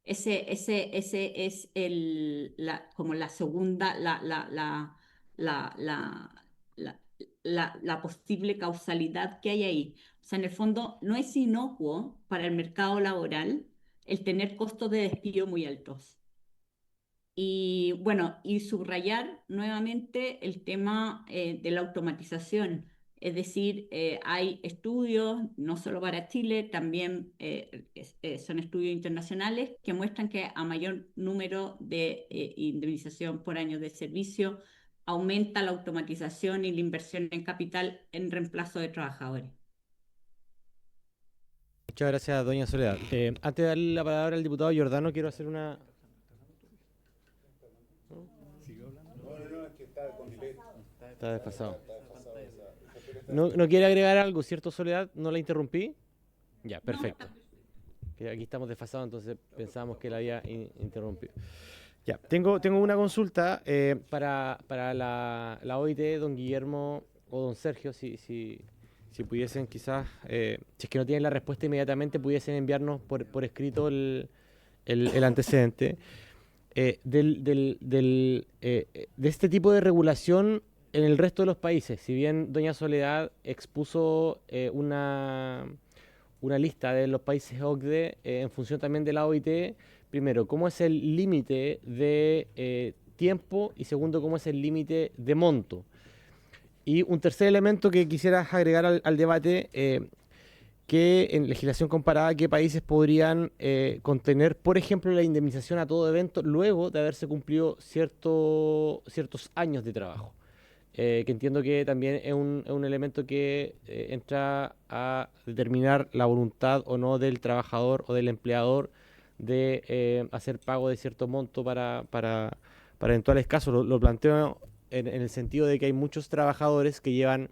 Ese es como la segunda, la posible causalidad que hay ahí. O sea, en el fondo no es inocuo para el mercado laboral el tener costos de despido muy altos. Y bueno, y subrayar nuevamente el tema de la automatización. Es decir, hay estudios, no solo para Chile, también son estudios internacionales que muestran que a mayor número de indemnización por año de servicio aumenta la automatización y la inversión en capital en reemplazo de trabajadores. Muchas gracias, doña Soledad. Antes de darle la palabra al diputado Giordano, quiero hacer una... Está desfasado. ¿No quiere agregar algo, cierto, Soledad? ¿No la interrumpí? Ya, perfecto. Que aquí estamos desfasados, entonces pensábamos que la había interrumpido. Ya, tengo una consulta para la OIT, don Guillermo o don Sergio, si pudiesen quizás, si es que no tienen la respuesta inmediatamente, pudiesen enviarnos por escrito el antecedente. De este tipo de regulación en el resto de los países. Si bien doña Soledad expuso una lista de los países OCDE en función también de la OIT, primero, ¿cómo es el límite de tiempo? Y segundo, ¿cómo es el límite de monto? Y un tercer elemento que quisieras agregar al debate, que en legislación comparada, ¿qué países podrían contener, por ejemplo, la indemnización a todo evento luego de haberse cumplido ciertos años de trabajo? Que entiendo que también es un elemento que entra a determinar la voluntad o no del trabajador o del empleador de hacer pago de cierto monto para eventuales casos. Lo planteo en el sentido de que hay muchos trabajadores que llevan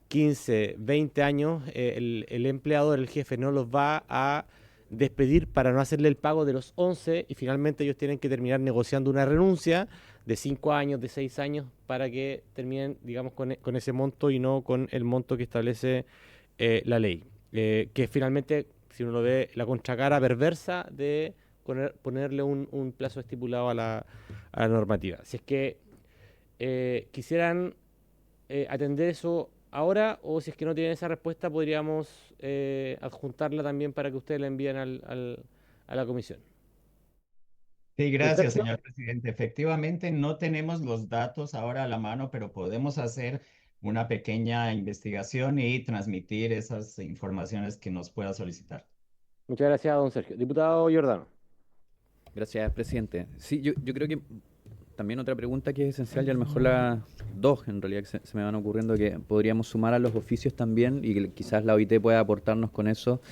15, 20 años, el empleador, el jefe, no los va a despedir para no hacerle el pago de los 11 y finalmente ellos tienen que terminar negociando una renuncia de 5 años, de 6 años para que terminen, digamos, con ese monto y no con el monto que establece la ley. Que finalmente, si uno lo ve, la contracara perversa de ponerle un plazo estipulado a la normativa. Si es que quisieran atender eso ahora, o si es que no tienen esa respuesta, podríamos adjuntarla también para que ustedes la envíen a la comisión. Sí, gracias, señor presidente. Efectivamente, no tenemos los datos ahora a la mano, pero podemos hacer una pequeña investigación y transmitir esas informaciones que nos pueda solicitar. Muchas gracias, don Sergio. Diputado Giordano. Gracias, presidente. Sí, yo creo que también otra pregunta que es esencial, y a lo mejor las dos en realidad que se me van ocurriendo, que podríamos sumar a los oficios también, y que quizás la OIT pueda aportarnos con eso,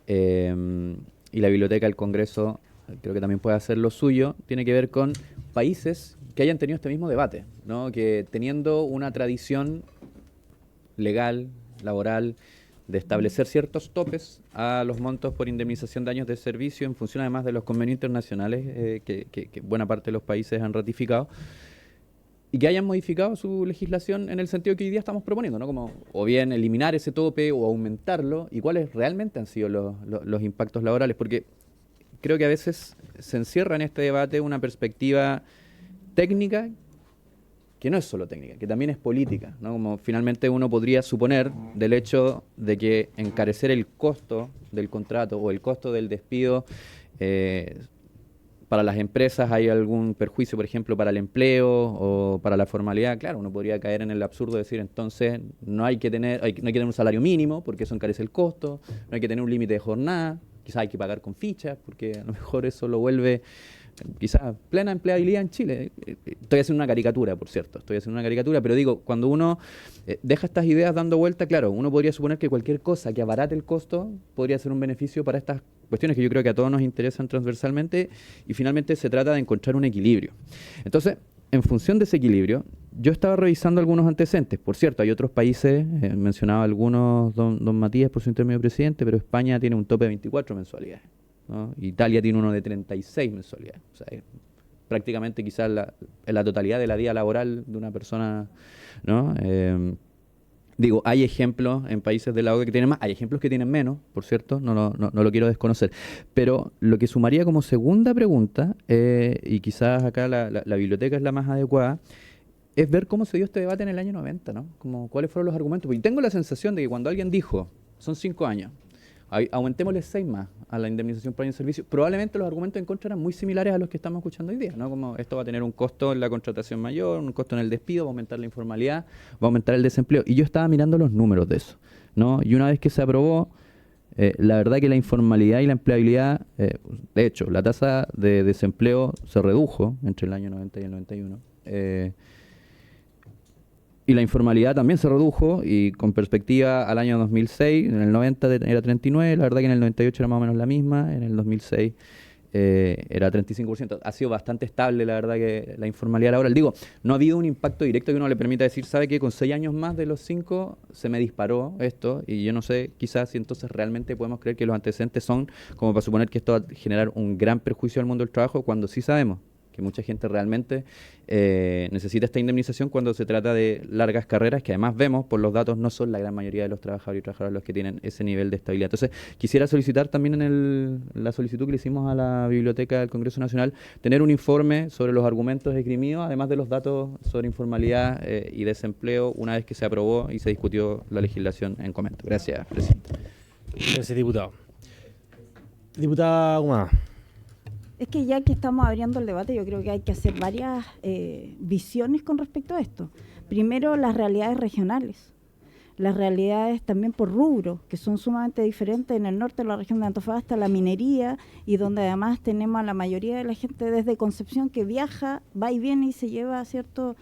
y la Biblioteca del Congreso creo que también puede hacer lo suyo, tiene que ver con países que hayan tenido este mismo debate, ¿no? Que teniendo una tradición legal, laboral, de establecer ciertos topes a los montos por indemnización de daños de servicio en función además de los convenios internacionales que buena parte de los países han ratificado, y que hayan modificado su legislación en el sentido que hoy día estamos proponiendo, ¿no? Como o bien eliminar ese tope o aumentarlo, y cuáles realmente han sido los impactos laborales, porque creo que a veces se encierra en este debate una perspectiva técnica que no es solo técnica, que también es política, ¿no? Como finalmente uno podría suponer del hecho de que encarecer el costo del contrato o el costo del despido para las empresas hay algún perjuicio, por ejemplo, para el empleo o para la formalidad. Claro, uno podría caer en el absurdo de decir entonces no hay que tener un salario mínimo porque eso encarece el costo, no hay que tener un límite de jornada, quizás hay que pagar con fichas porque a lo mejor eso lo vuelve quizás plena empleabilidad en Chile. Estoy haciendo una caricatura, por cierto, pero digo, cuando uno deja estas ideas dando vuelta, claro, uno podría suponer que cualquier cosa que abarate el costo podría ser un beneficio para estas cuestiones que yo creo que a todos nos interesan transversalmente, y finalmente se trata de encontrar un equilibrio. Entonces, en función de ese equilibrio, yo estaba revisando algunos antecedentes. Por cierto, hay otros países, mencionaba algunos don Matías por su intermedio presidente, pero España tiene un tope de 24 mensualidades. ¿No? Italia tiene uno de 36 mensualidades. O sea, prácticamente quizás la totalidad de la vida laboral de una persona, ¿no? Digo, hay ejemplos en países de la OCDE que tienen más, hay ejemplos que tienen menos, por cierto, no lo quiero desconocer. Pero lo que sumaría como segunda pregunta, y quizás acá la biblioteca es la más adecuada, es ver cómo se dio este debate en el año 90, ¿no? Como cuáles fueron los argumentos. Porque tengo la sensación de que cuando alguien dijo, son 5 años, aumentémosle 6 más a la indemnización por año de servicio, probablemente los argumentos en contra eran muy similares a los que estamos escuchando hoy día, ¿no? Como esto va a tener un costo en la contratación mayor, un costo en el despido, va a aumentar la informalidad, va a aumentar el desempleo. Y yo estaba mirando los números de eso, ¿no? Y una vez que se aprobó, la verdad que la informalidad y la empleabilidad, de hecho, la tasa de desempleo se redujo entre el año 90 y el 91. Y la informalidad también se redujo, y con perspectiva al año 2006, en el 90 era 39, la verdad que en el 98 era más o menos la misma, en el 2006 era 35%. Ha sido bastante estable, la verdad, que la informalidad laboral. Digo, no ha habido un impacto directo que uno le permita decir, ¿sabe qué? Con 6 años más de los 5 se me disparó esto, y yo no sé, quizás si entonces realmente podemos creer que los antecedentes son como para suponer que esto va a generar un gran perjuicio al mundo del trabajo, cuando sí sabemos que mucha gente realmente necesita esta indemnización cuando se trata de largas carreras, que además vemos por los datos no son la gran mayoría de los trabajadores y trabajadoras los que tienen ese nivel de estabilidad. Entonces, quisiera solicitar también en la solicitud que le hicimos a la Biblioteca del Congreso Nacional, tener un informe sobre los argumentos esgrimidos, además de los datos sobre informalidad y desempleo, una vez que se aprobó y se discutió la legislación en comento. Gracias, presidente. Gracias, diputado. Diputada Humada. Es que ya que estamos abriendo el debate, yo creo que hay que hacer varias visiones con respecto a esto. Primero, las realidades regionales, las realidades también por rubro, que son sumamente diferentes. En el norte de la región de Antofagasta, la minería, y donde además tenemos a la mayoría de la gente desde Concepción que viaja, va y viene y se lleva ciertos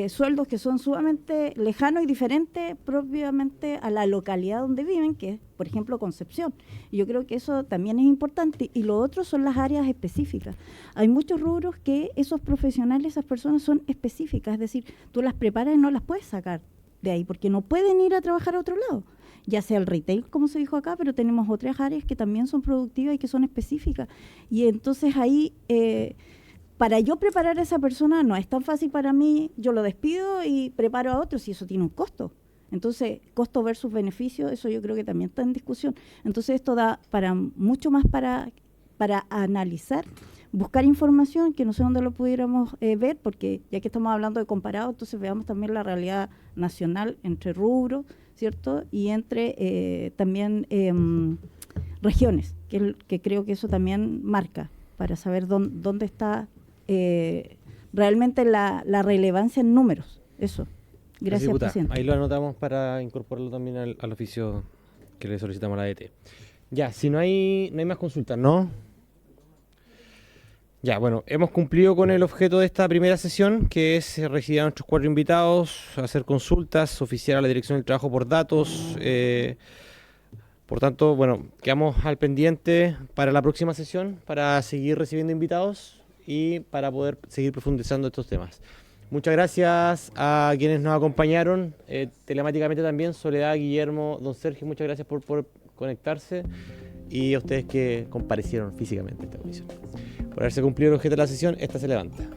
sueldos que son sumamente lejanos y diferentes propiamente a la localidad donde viven, que es, por ejemplo, Concepción. Y yo creo que eso también es importante. Y lo otro son las áreas específicas. Hay muchos rubros que esos profesionales, esas personas son específicas, es decir, tú las preparas y no las puedes sacar de ahí, porque no pueden ir a trabajar a otro lado, ya sea el retail, como se dijo acá, pero tenemos otras áreas que también son productivas y que son específicas. Y entonces ahí... para yo preparar a esa persona no es tan fácil para mí, yo lo despido y preparo a otros, y eso tiene un costo. Entonces, costo versus beneficio, eso yo creo que también está en discusión. Entonces, esto da para mucho más para analizar, buscar información, que no sé dónde lo pudiéramos ver, porque ya que estamos hablando de comparado, entonces veamos también la realidad nacional entre rubros, ¿cierto? Y entre también regiones, que creo que eso también marca, para saber dónde está realmente la relevancia en números, eso. Gracias, diputada. presidente. Ahí lo anotamos para incorporarlo también al oficio que le solicitamos a la ADT. Ya, si no hay más consultas, ¿no? Ya, bueno, hemos cumplido con el objeto de esta primera sesión, que es recibir a nuestros 4 invitados, hacer consultas, oficiar a la Dirección del Trabajo por datos. Por tanto, bueno, quedamos al pendiente para la próxima sesión, para seguir recibiendo invitados y para poder seguir profundizando estos temas. Muchas gracias a quienes nos acompañaron telemáticamente también, Soledad, Guillermo, don Sergio, muchas gracias por conectarse, y a ustedes que comparecieron físicamente a esta comisión. Por haberse cumplido el objeto de la sesión, esta se levanta.